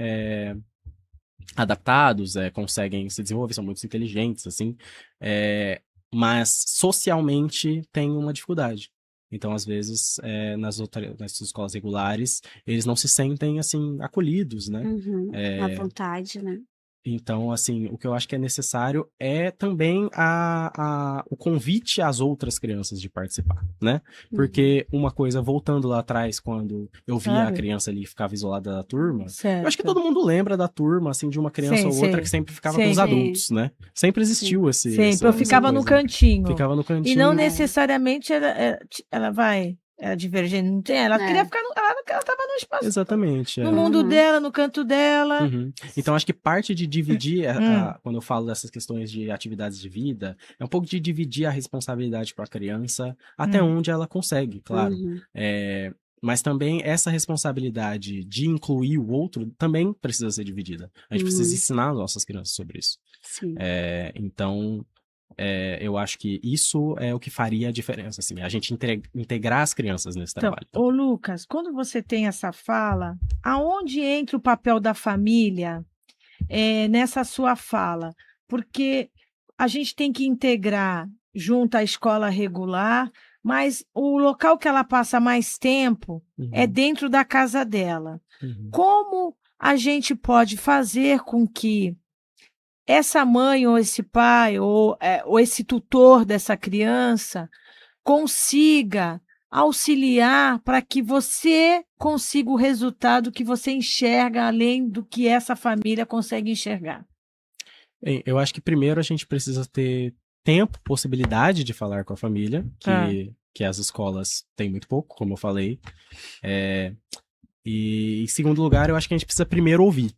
adaptados, conseguem se desenvolver, são muito inteligentes, assim, mas socialmente tem uma dificuldade. Então, às vezes, nas escolas regulares, eles não se sentem, assim, acolhidos, né? À vontade, né? Então, assim, o que eu acho que é necessário é também o convite às outras crianças de participar, né? Porque uma coisa, voltando lá atrás, quando eu via a criança ali que ficava isolada da turma, eu acho que todo mundo lembra da turma, assim, de uma criança ou outra que sempre ficava com os adultos, né? Sempre existiu esse... Sempre, eu ficava no cantinho. Ficava no cantinho. E não necessariamente ela vai... Ela divergente, não tem. Ela queria ficar ela estava no espaço. Exatamente. No mundo dela, no canto dela. Então, acho que parte de dividir, quando eu falo dessas questões de atividades de vida, é um pouco de dividir a responsabilidade para a criança até onde ela consegue, claro. Mas também essa responsabilidade de incluir o outro também precisa ser dividida. A gente precisa ensinar as nossas crianças sobre isso. Sim. Então... eu acho que isso é o que faria a diferença, assim, a gente integrar as crianças nesse trabalho. Ô Lucas, quando você tem essa fala, aonde entra o papel da família nessa sua fala? Porque a gente tem que integrar junto à escola regular, mas o local que ela passa mais tempo é dentro da casa dela. Como a gente pode fazer com que essa mãe ou esse pai ou esse tutor dessa criança consiga auxiliar para que você consiga o resultado que você enxerga além do que essa família consegue enxergar? Bem, eu acho que primeiro a gente precisa ter tempo, possibilidade de falar com a família, que as escolas têm muito pouco, como eu falei. E em segundo lugar, eu acho que a gente precisa primeiro ouvir.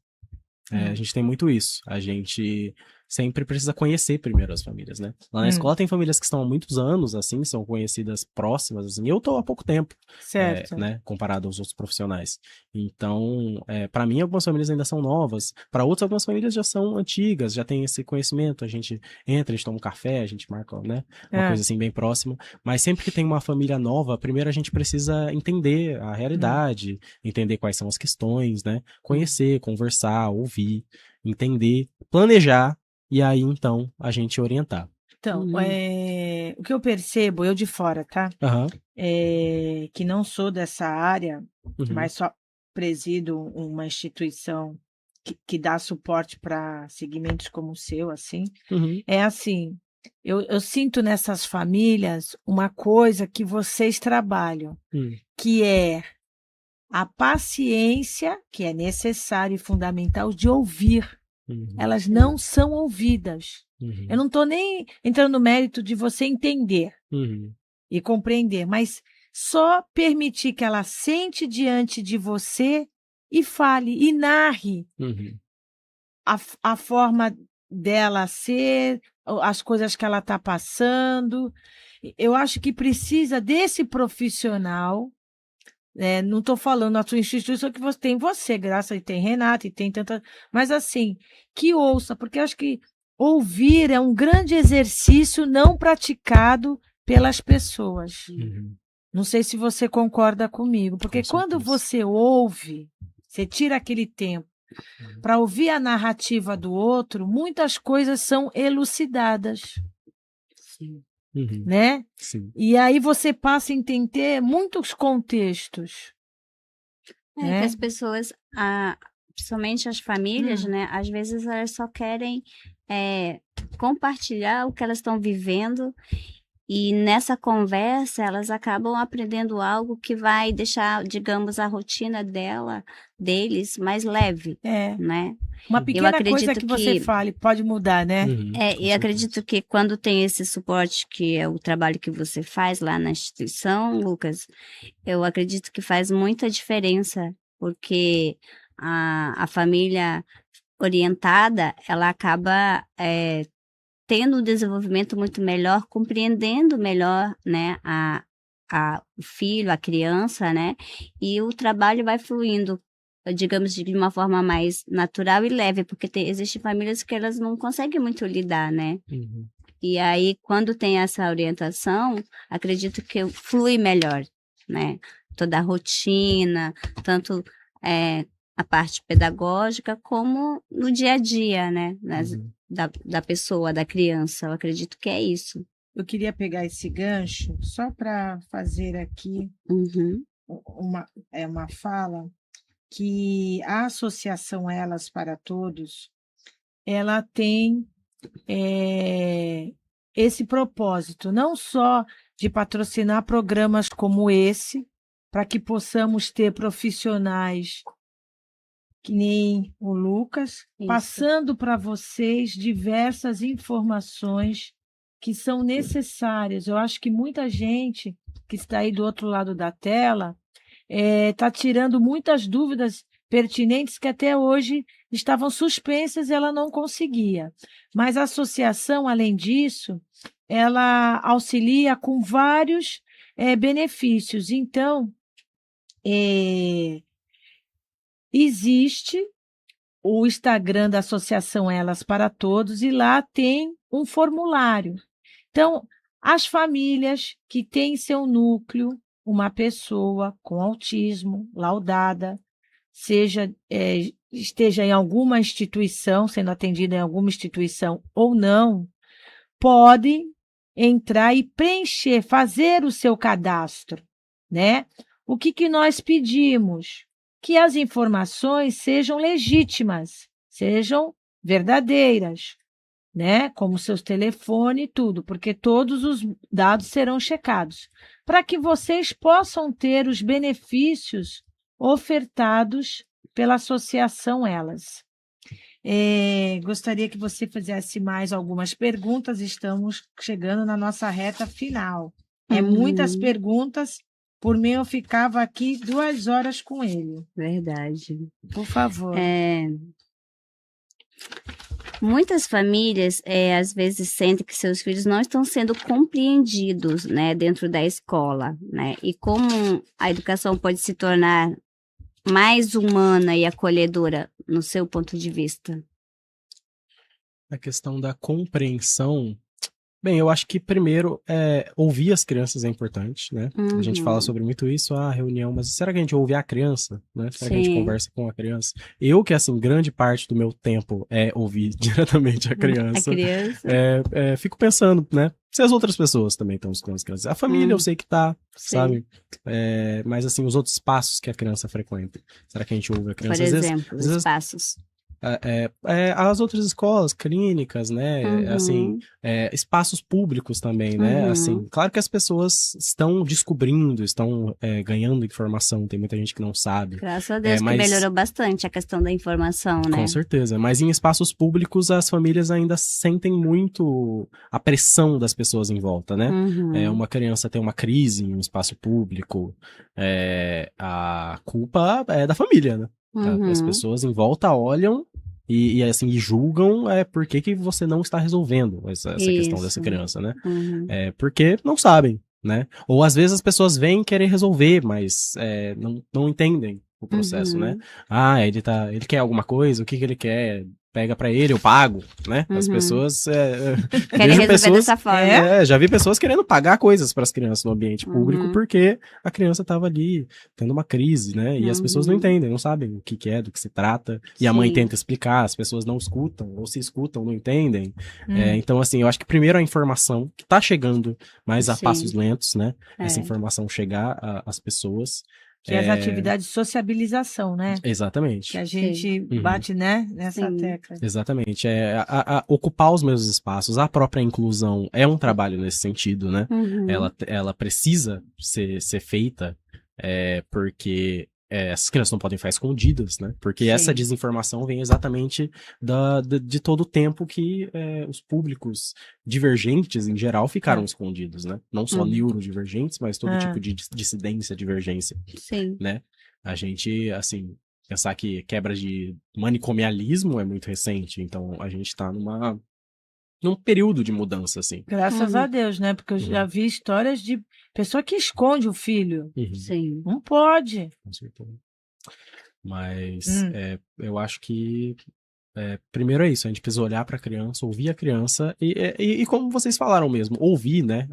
A gente tem muito isso. A gente sempre precisa conhecer primeiro as famílias, né? Lá na escola tem famílias que estão há muitos anos, assim, são conhecidas próximas, assim. Eu tô há pouco tempo, Certo. né? Comparado aos outros profissionais. Então, para mim, algumas famílias ainda são novas. Para outras, algumas famílias já são antigas, já tem esse conhecimento. A gente entra, a gente toma um café, a gente marca, né? Uma coisa assim bem próxima. Mas sempre que tem uma família nova, primeiro a gente precisa entender a realidade, entender quais são as questões, né? Conhecer, conversar, ouvir, entender, planejar e aí então a gente orientar. Então, o que eu percebo, eu de fora, tá? Que não sou dessa área, mas só presido uma instituição que dá suporte para segmentos como o seu, assim. É assim, eu sinto nessas famílias uma coisa que vocês trabalham, que é a paciência, que é necessária e fundamental, de ouvir. Elas não são ouvidas. Eu não estou nem entrando no mérito de você entender e compreender, mas só permitir que ela sente diante de você e fale, e narre a forma dela ser, as coisas que ela está passando. Eu acho que precisa desse profissional. Não estou falando na sua instituição que você tem graças e tem Renata e tem tanta, mas assim, que ouça, porque eu acho que ouvir é um grande exercício não praticado pelas pessoas. Não sei se você concorda comigo, porque quando você ouve, você tira aquele tempo para ouvir a narrativa do outro, muitas coisas são elucidadas. Sim. Né? Sim. E aí você passa a entender muitos contextos. Que as pessoas, principalmente as famílias, né? Às vezes elas só querem compartilhar o que elas estão vivendo e nessa conversa elas acabam aprendendo algo que vai deixar, digamos, a rotina deles mais leve, né? Uma pequena coisa que você fale pode mudar, né? E acredito que quando tem esse suporte, que é o trabalho que você faz lá na instituição, Lucas, eu acredito que faz muita diferença, porque a família orientada, ela acaba tendo um desenvolvimento muito melhor, compreendendo melhor, né, o filho, a criança, né, e o trabalho vai fluindo, digamos, de uma forma mais natural e leve, porque existem famílias que elas não conseguem muito lidar, né? E aí, quando tem essa orientação, acredito que flui melhor, né? Toda a rotina, tanto a parte pedagógica, como no dia a dia, né? Da pessoa, da criança. Eu acredito que é isso. Eu queria pegar esse gancho só para fazer aqui uma fala que a Associação Elas para Todos, ela tem esse propósito, não só de patrocinar programas como esse, para que possamos ter profissionais que nem o Lucas, passando para vocês diversas informações que são necessárias. Eu acho que muita gente que está aí do outro lado da tela está tirando muitas dúvidas pertinentes que até hoje estavam suspensas e ela não conseguia. Mas a associação, além disso, ela auxilia com vários benefícios. Então, existe o Instagram da Associação Elas para Todos e lá tem um formulário. Então, as famílias que têm em seu núcleo uma pessoa com autismo laudada, esteja em alguma instituição, sendo atendida em alguma instituição ou não, podem entrar e preencher, fazer o seu cadastro, né? O que nós pedimos? Que as informações sejam legítimas, sejam verdadeiras, né? Como seus telefones e tudo, porque todos os dados serão checados, para que vocês possam ter os benefícios ofertados pela associação Elas. Gostaria que você fizesse mais algumas perguntas, estamos chegando na nossa reta final. Muitas perguntas, por mim eu ficava aqui 2 horas com ele. Verdade. Por favor. Muitas famílias, às vezes, sentem que seus filhos não estão sendo compreendidos, né, dentro da escola, né? E como a educação pode se tornar mais humana e acolhedora, no seu ponto de vista? A questão da compreensão... Bem, eu acho que primeiro ouvir as crianças é importante, né? A gente fala sobre muito isso, reunião, mas será que a gente ouve a criança, né? Será que a gente conversa com a criança? Eu, que assim, grande parte do meu tempo é ouvir diretamente a criança. Fico pensando, né? Se as outras pessoas também estão escutando as crianças. A família eu sei que tá, sabe? Mas assim, os outros espaços que a criança frequenta. Será que a gente ouve a criança? Por exemplo, os espaços. As outras escolas, clínicas, né, assim, espaços públicos também, né, assim, claro que as pessoas estão descobrindo, estão ganhando informação, tem muita gente que não sabe. Graças a Deus que melhorou bastante a questão da informação, né? Com certeza, mas em espaços públicos as famílias ainda sentem muito a pressão das pessoas em volta, né? Uma criança tem uma crise em um espaço público, a culpa é da família, né? As pessoas em volta olham e assim, e julgam por que você não está resolvendo essa questão dessa criança, né? Porque não sabem, né? Ou às vezes as pessoas vêm querer resolver, mas não entendem o processo, né? Ele quer alguma coisa, o que ele quer? Pega pra ele, eu pago, né? As pessoas... Querem resolver dessa forma. Já vi pessoas querendo pagar coisas para as crianças no ambiente público porque a criança estava ali tendo uma crise, né? E as pessoas não entendem, não sabem o que é, do que se trata. E a mãe tenta explicar, as pessoas não escutam, ou se escutam, não entendem. Então, assim, eu acho que primeiro a informação que tá chegando, mas a passos lentos, né? Essa informação chegar às pessoas... Que as atividades de sociabilização, né? Exatamente. Que a gente bate, né, nessa tecla. Exatamente. Ocupar os mesmos espaços, a própria inclusão é um trabalho nesse sentido, né? Ela precisa ser feita porque essas crianças não podem ficar escondidas, né? Porque essa desinformação vem exatamente de todo o tempo que os públicos divergentes, em geral, ficaram escondidos, né? Não só neurodivergentes, mas todo tipo de dissidência, divergência. Sim. Né? A gente, assim, pensar que quebra de manicomialismo é muito recente, então a gente tá num período de mudança, assim. Graças a Deus, né? Porque eu já vi histórias de pessoa que esconde o filho. Sim. Não pode. Com certeza. Mas eu acho que primeiro é isso, a gente precisa olhar para a criança, ouvir a criança e como vocês falaram mesmo, ouvir, né?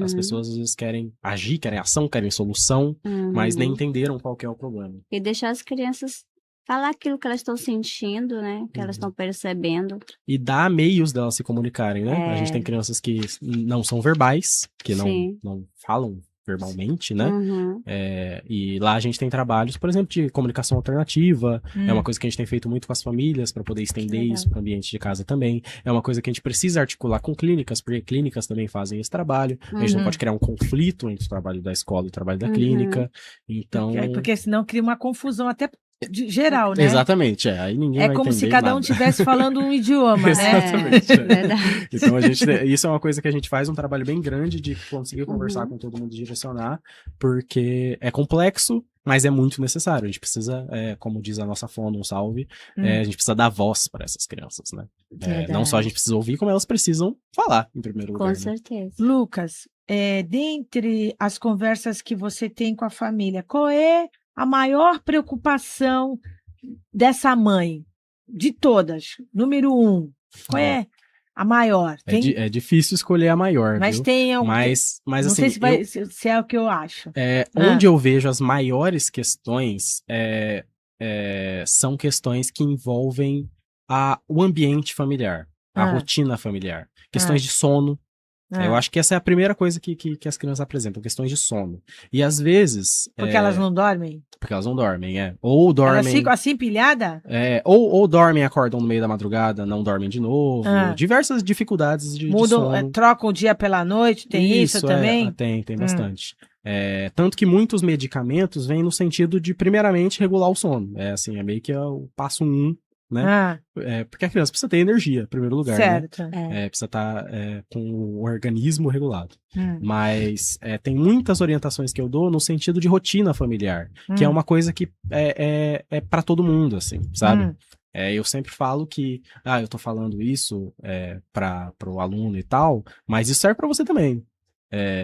As pessoas às vezes querem agir, querem ação, querem solução, mas nem entenderam qual que é o problema. E deixar as crianças falar aquilo que elas estão sentindo, né? Que elas estão percebendo. E dar meios delas se comunicarem, né? A gente tem crianças que não são verbais, que não falam verbalmente, né? E lá a gente tem trabalhos, por exemplo, de comunicação alternativa. É uma coisa que a gente tem feito muito com as famílias para poder estender isso para o ambiente de casa também. É uma coisa que a gente precisa articular com clínicas, porque clínicas também fazem esse trabalho. A gente não pode criar um conflito entre o trabalho da escola e o trabalho da clínica. Então... Porque senão cria uma confusão até geral, né? Exatamente, aí ninguém vai entender. É como se cada um estivesse falando um idioma, né? Exatamente. Então isso é uma coisa que a gente faz um trabalho bem grande de conseguir conversar com todo mundo, direcionar, porque é complexo, mas é muito necessário. A gente precisa, como diz a nossa fono, um salve, a gente precisa dar voz para essas crianças, né? Não só a gente precisa ouvir, como elas precisam falar, em primeiro lugar. Com certeza. Lucas, dentre as conversas que você tem com a família, qual é a maior preocupação dessa mãe? De todas, número 1. Qual é a maior? É difícil escolher a maior, mas viu? Tem algum... Mas não assim, sei se é o que eu acho. Onde eu vejo as maiores questões são questões que envolvem o ambiente familiar, a rotina familiar. Questões de sono, Eu acho que essa é a primeira coisa que as crianças apresentam, questões de sono. E às vezes... Porque elas não dormem? Porque elas não dormem, Ou dormem... Elas ficam assim, pilhada? Ou dormem e acordam no meio da madrugada, não dormem de novo. Diversas dificuldades de sono. Trocam o dia pela noite, tem isso também? Tem bastante. Tanto que muitos medicamentos vêm no sentido de, primeiramente, regular o sono. É meio que o passo 1, né? Porque a criança precisa ter energia, em primeiro lugar, certo. Né? Precisa estar com o organismo regulado. Mas tem muitas orientações que eu dou no sentido de rotina familiar, que é uma coisa que é para todo mundo, assim, sabe? Eu sempre falo que, eu tô falando isso para o aluno e tal, mas isso serve para você também.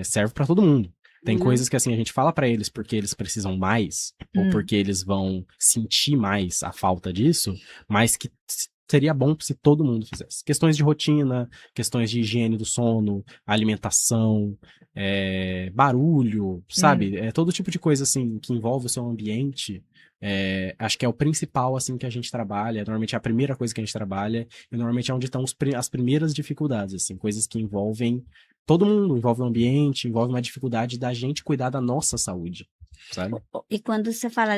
Serve para todo mundo. Tem coisas que assim a gente fala pra eles porque eles precisam mais, ou porque eles vão sentir mais a falta disso, mas que seria bom se todo mundo fizesse. Questões de rotina, questões de higiene do sono, alimentação, barulho, sabe? Todo tipo de coisa assim que envolve o seu ambiente. Acho que é o principal assim que a gente trabalha, normalmente é a primeira coisa que a gente trabalha, e normalmente é onde estão as primeiras dificuldades, assim, coisas que envolvem todo mundo, envolve o ambiente, envolve uma dificuldade da gente cuidar da nossa saúde, sabe? E quando você fala,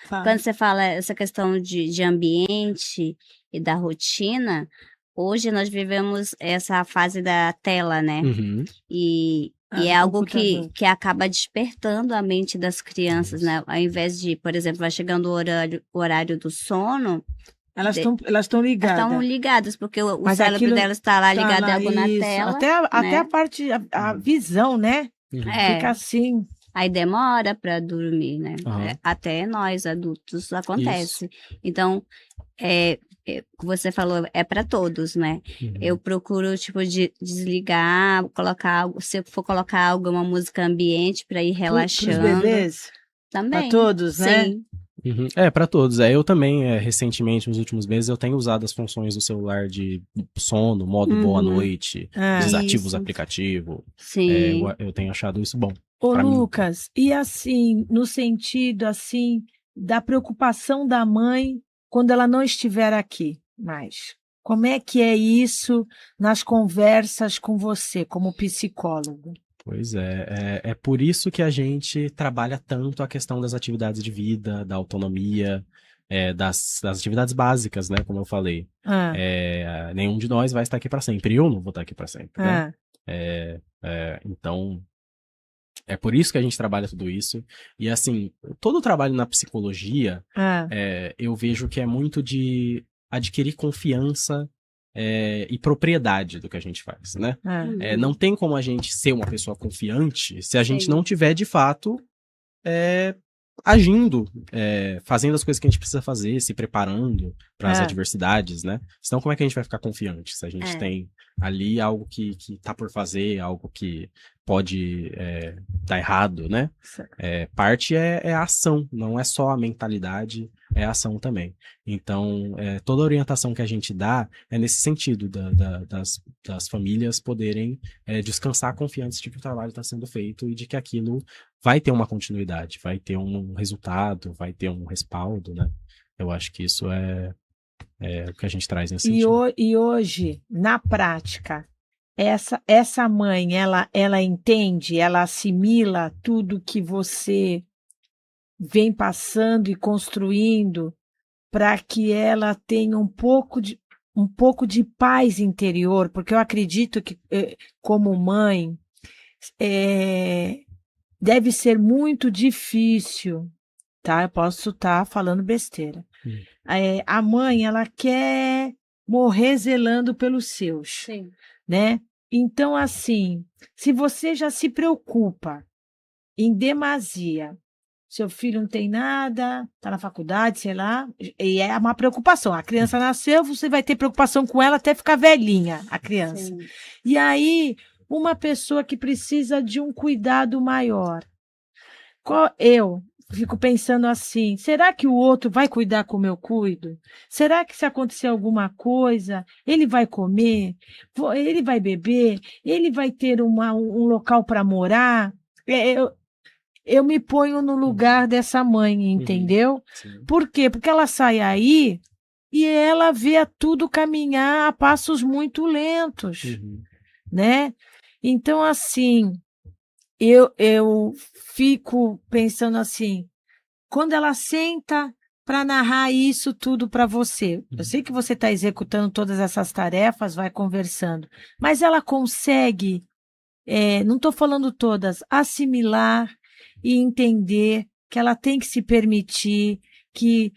quando você fala essa questão de ambiente e da rotina, hoje nós vivemos essa fase da tela, né? E é algo que acaba despertando a mente das crianças, né? Ao invés de, por exemplo, vai chegando o horário do sono... Elas estão ligadas. Estão ligadas, porque o cérebro delas está lá ligado na tela. Até a parte, a visão, né? Fica assim. Aí demora para dormir, né? Até nós, adultos, acontece. Isso. Então, você falou, é para todos, né? Eu procuro, tipo, desligar, se eu for colocar alguma música ambiente para ir relaxando. Para os bebês? Também. Para todos, né? Sim. Para todos. Eu também, recentemente, nos últimos meses, eu tenho usado as funções do celular de sono, modo boa noite, desativo os aplicativos. Sim. Eu tenho achado isso bom. Ô, Lucas, e assim, no sentido, assim, da preocupação da mãe quando ela não estiver aqui mais? Como é que é isso nas conversas com você, como psicólogo? Pois é por isso que a gente trabalha tanto a questão das atividades de vida, da autonomia, das atividades básicas, né, como eu falei. Nenhum de nós vai estar aqui para sempre, eu não vou estar aqui para sempre, né? Então, é por isso que a gente trabalha tudo isso. E assim, todo o trabalho na psicologia, eu vejo que é muito de adquirir confiança e propriedade do que a gente faz, né? Não tem como a gente ser uma pessoa confiante se a gente não tiver, de fato, agindo, fazendo as coisas que a gente precisa fazer, se preparando para as adversidades, né? Senão, como é que a gente vai ficar confiante se a gente tem ali algo que tá por fazer, algo que pode dar errado, né? Parte é a ação, não é só a mentalidade, é a ação também. Então, toda a orientação que a gente dá é nesse sentido, das famílias poderem descansar confiantes de que o trabalho está sendo feito e de que aquilo vai ter uma continuidade, vai ter um resultado, vai ter um respaldo, né? Eu acho que isso é o que a gente traz nesse sentido. E hoje, na prática, essa mãe, ela entende, ela assimila tudo que você vem passando e construindo para que ela tenha um pouco de paz interior, porque eu acredito que, como mãe, deve ser muito difícil, tá? Eu posso estar falando besteira. A mãe, ela quer morrer zelando pelos seus, né? Então, assim, se você já se preocupa em demasia, seu filho não tem nada, está na faculdade, sei lá, e é uma preocupação. A criança nasceu, você vai ter preocupação com ela até ficar velhinha, a criança. Sim. E aí, uma pessoa que precisa de um cuidado maior. Eu fico pensando assim, será que o outro vai cuidar como eu cuido? Será que se acontecer alguma coisa, ele vai comer? Ele vai beber? Ele vai ter um local para morar? Eu me ponho no lugar dessa mãe, entendeu? Por quê? Porque ela sai aí e ela vê tudo caminhar a passos muito lentos. né? Então, assim, eu fico pensando assim, quando ela senta para narrar isso tudo para você, eu sei que você está executando todas essas tarefas, vai conversando, mas ela consegue, não estou falando todas, assimilar e entender que ela tem que se permitir, que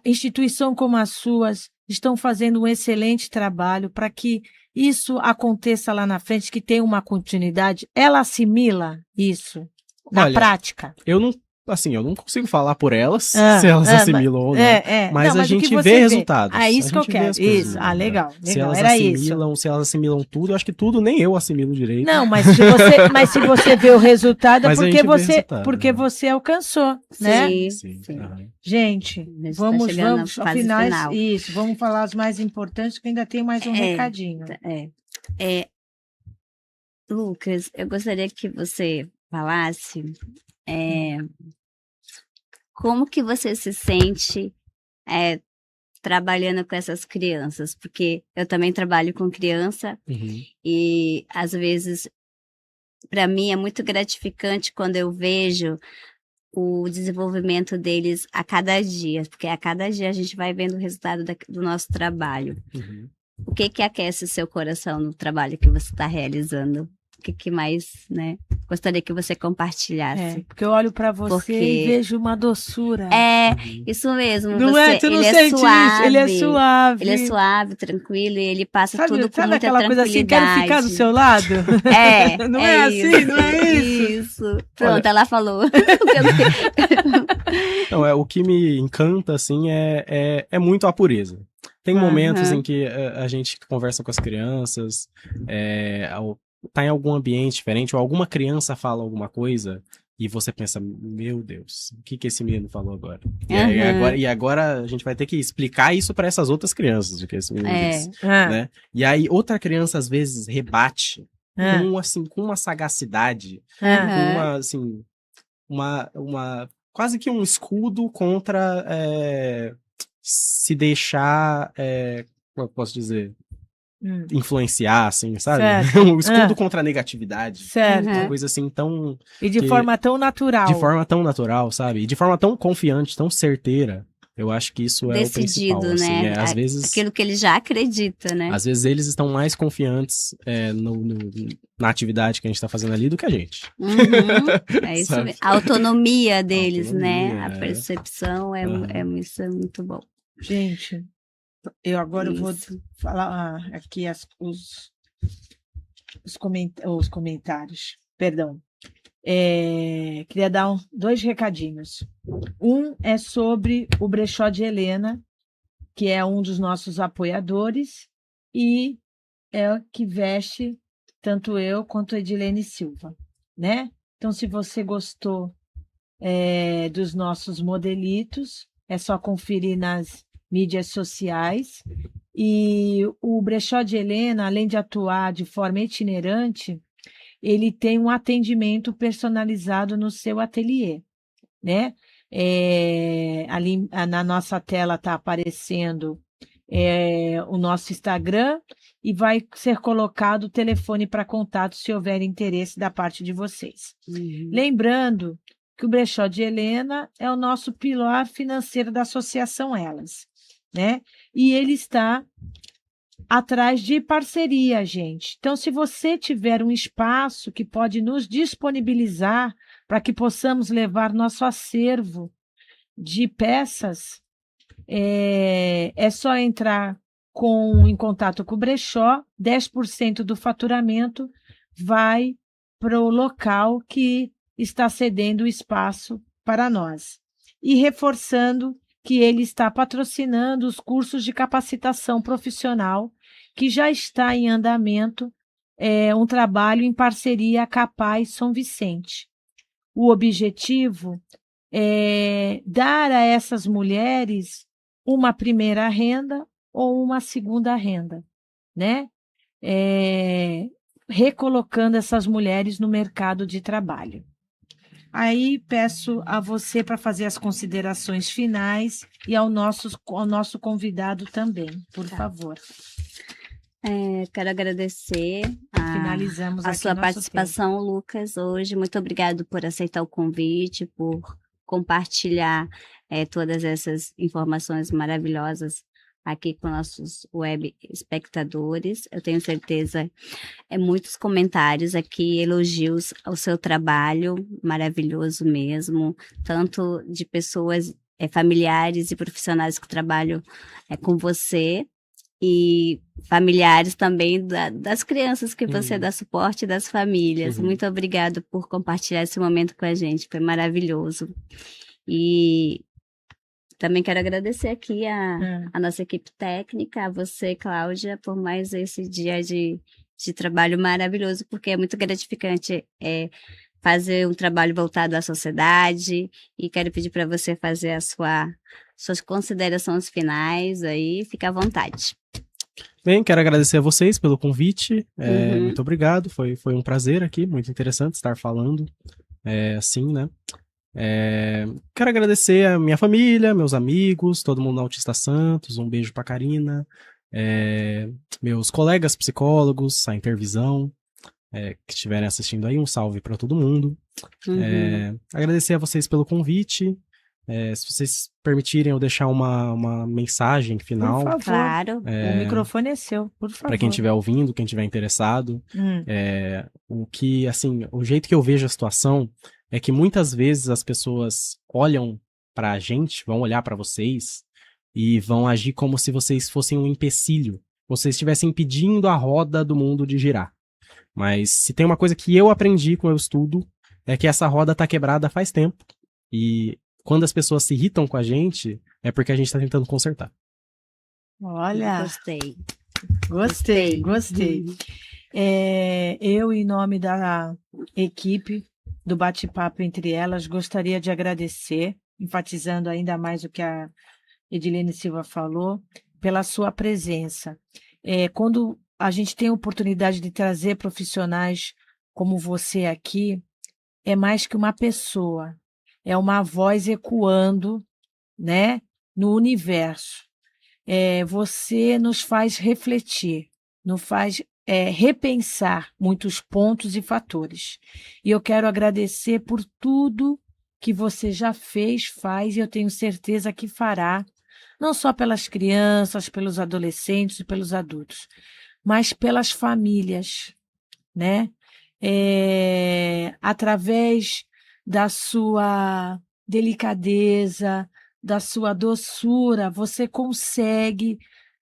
instituição como as suas estão fazendo um excelente trabalho para que isso aconteça lá na frente, que tenha uma continuidade. Ela assimila isso na prática? Eu não consigo falar por elas, se elas assimilam ou não, mas não, a gente vê resultados. Isso que eu quero. Isso, legal. Se elas era assimilam, isso. se elas assimilam tudo, eu acho que tudo nem eu assimilo direito. Não, mas se você vê o resultado, é porque você alcançou, né? Sim. Gente, vamos final. Isso, vamos falar os mais importantes, que ainda tem mais um recadinho. Lucas, eu gostaria que você falasse como que você se sente trabalhando com essas crianças, porque eu também trabalho com criança e às vezes para mim é muito gratificante quando eu vejo o desenvolvimento deles a cada dia, porque a cada dia a gente vai vendo o resultado do nosso trabalho. O que aquece o seu coração no trabalho que você está realizando? O que mais, né? Gostaria que você compartilhasse. Porque eu olho para você e vejo uma doçura. Isso mesmo. Não tu não sente isso? Ele é suave. Ele é suave, tranquilo, e ele passa tudo com muita aquela tranquilidade. Coisa assim, quero ficar do seu lado? Não é assim, não é isso? Pronto, ela falou. Não, o que me encanta, assim, é muito a pureza. Tem momentos em que a gente conversa com as crianças, tá em algum ambiente diferente, ou alguma criança fala alguma coisa, e você pensa, meu Deus, o que esse menino falou agora? E agora a gente vai ter que explicar isso para essas outras crianças, o que esse menino disse, né? E aí outra criança, às vezes, rebate com uma sagacidade, com uma quase que um escudo contra se deixar, como eu posso dizer, influenciar, assim, sabe? Um escudo contra a negatividade. Certo. Uma coisa assim tão... E de forma tão natural. De forma tão natural, sabe? E de forma tão confiante, tão certeira. Eu acho que isso é o principal. Né? Assim, às vezes, aquilo que ele já acredita, né? Às vezes eles estão mais confiantes na atividade que a gente está fazendo ali do que a gente. É isso mesmo. A autonomia deles, né? A percepção isso é muito bom. Gente, eu agora vou falar aqui os comentários. Perdão. Queria dar 2 recadinhos. Um é sobre o Brechó de Helena, que é um dos nossos apoiadores e é que veste tanto eu quanto a Edilene Silva, né? Então, se você gostou dos nossos modelitos, é só conferir nas mídias sociais. E o Brechó de Helena, além de atuar de forma itinerante, ele tem um atendimento personalizado no seu ateliê, né? Ali na nossa tela está aparecendo o nosso Instagram e vai ser colocado o telefone para contato se houver interesse da parte de vocês. Lembrando que o Brechó de Helena é o nosso pilar financeiro da Associação Elas, né? E ele está atrás de parceria, gente. Então, se você tiver um espaço que pode nos disponibilizar para que possamos levar nosso acervo de peças, é só entrar em contato com o Brechó, 10% do faturamento vai para o local que está cedendo o espaço para nós. E reforçando que ele está patrocinando os cursos de capacitação profissional, que já está em andamento, um trabalho em parceria Capaz São Vicente. O objetivo é dar a essas mulheres uma primeira renda ou uma segunda renda, né? Recolocando essas mulheres no mercado de trabalho. Aí peço a você para fazer as considerações finais e ao nosso convidado também, por favor. Quero agradecer Finalizamos a aqui sua nosso participação, Lucas, hoje. Muito obrigado por aceitar o convite, por compartilhar todas essas informações maravilhosas aqui com nossos web espectadores. Eu tenho certeza, muitos comentários aqui, elogios ao seu trabalho, maravilhoso mesmo, tanto de pessoas, familiares e profissionais que trabalham com você, e familiares também das crianças que você dá suporte, das famílias. Muito obrigado por compartilhar esse momento com a gente, foi maravilhoso. E também quero agradecer aqui a nossa equipe técnica, a você, Cláudia, por mais esse dia de trabalho maravilhoso, porque é muito gratificante fazer um trabalho voltado à sociedade, e quero pedir para você fazer suas considerações finais aí, fica à vontade. Bem, quero agradecer a vocês pelo convite, muito obrigado, foi um prazer aqui, muito interessante estar falando assim, né? Quero agradecer a minha família, meus amigos, todo mundo na Autista Santos, um beijo pra Karina, meus colegas psicólogos, a Intervisão, que estiverem assistindo aí, um salve para todo mundo. Agradecer a vocês pelo convite. Se vocês permitirem eu deixar uma mensagem final. Por favor. Claro, o microfone é seu, por favor. Para quem estiver ouvindo, quem estiver interessado. O jeito que eu vejo a situação é que muitas vezes as pessoas olham pra gente, vão olhar pra vocês e vão agir como se vocês fossem um empecilho. Vocês estivessem impedindo a roda do mundo de girar. Mas se tem uma coisa que eu aprendi com o estudo, é que essa roda tá quebrada faz tempo. E quando as pessoas se irritam com a gente, é porque a gente tá tentando consertar. Olha! Gostei. Eu, em nome da equipe do Bate-Papo Entre Elas, gostaria de agradecer, enfatizando ainda mais o que a Edilene Silva falou, pela sua presença. Quando a gente tem a oportunidade de trazer profissionais como você aqui, é mais que uma pessoa, é uma voz ecoando, né, no universo. Você nos faz refletir, nos faz repensar muitos pontos e fatores. E eu quero agradecer por tudo que você já fez, faz, e eu tenho certeza que fará, não só pelas crianças, pelos adolescentes e pelos adultos, mas pelas famílias, né? Através da sua delicadeza, da sua doçura, você consegue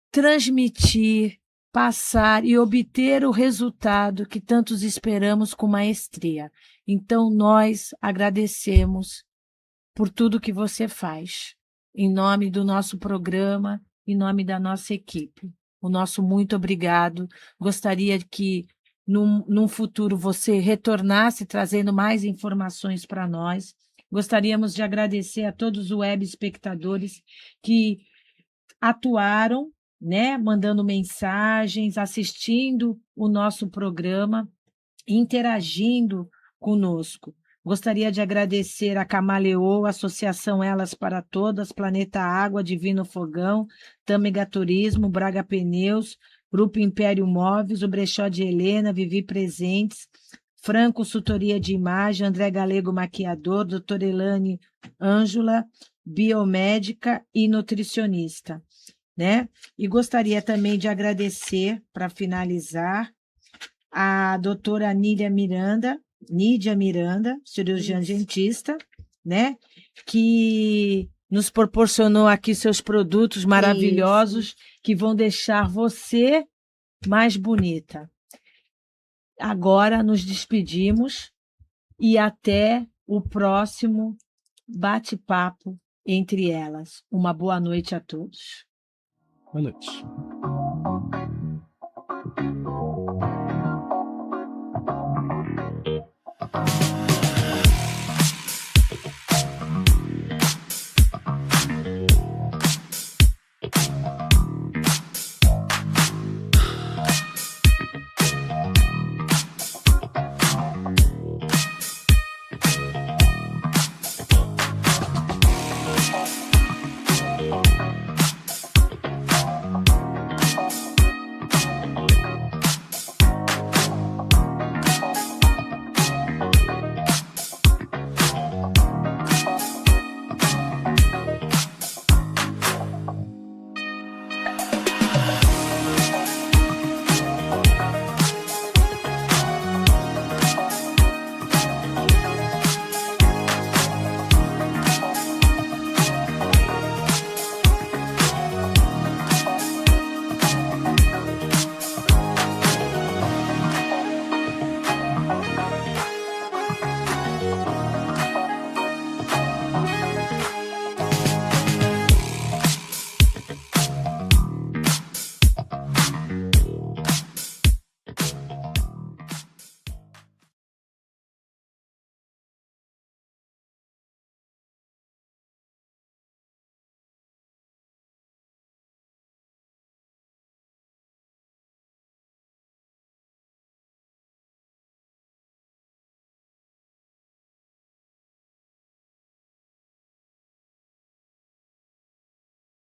transmitir, passar e obter o resultado que tantos esperamos com maestria. Então, nós agradecemos por tudo que você faz, em nome do nosso programa, em nome da nossa equipe. O nosso muito obrigado. Gostaria que, num futuro, você retornasse trazendo mais informações para nós. Gostaríamos de agradecer a todos os web espectadores que atuaram, né, mandando mensagens, assistindo o nosso programa, interagindo conosco. Gostaria de agradecer a Camaleô, Associação Elas para Todas, Planeta Água, Divino Fogão, Tâmega Turismo, Braga Pneus, Grupo Império Móveis, o Brechó de Helena, Vivi Presentes, Fran Consultoria de Imagem, André Galego Maquiador, doutora Elane Ângela, biomédica e nutricionista, né? E gostaria também de agradecer, para finalizar, a doutora Nídia Miranda, cirurgiã dentista, né? Que nos proporcionou aqui seus produtos maravilhosos que vão deixar você mais bonita. Agora nos despedimos e até o próximo bate-papo entre elas. Uma boa noite a todos. Boa noite.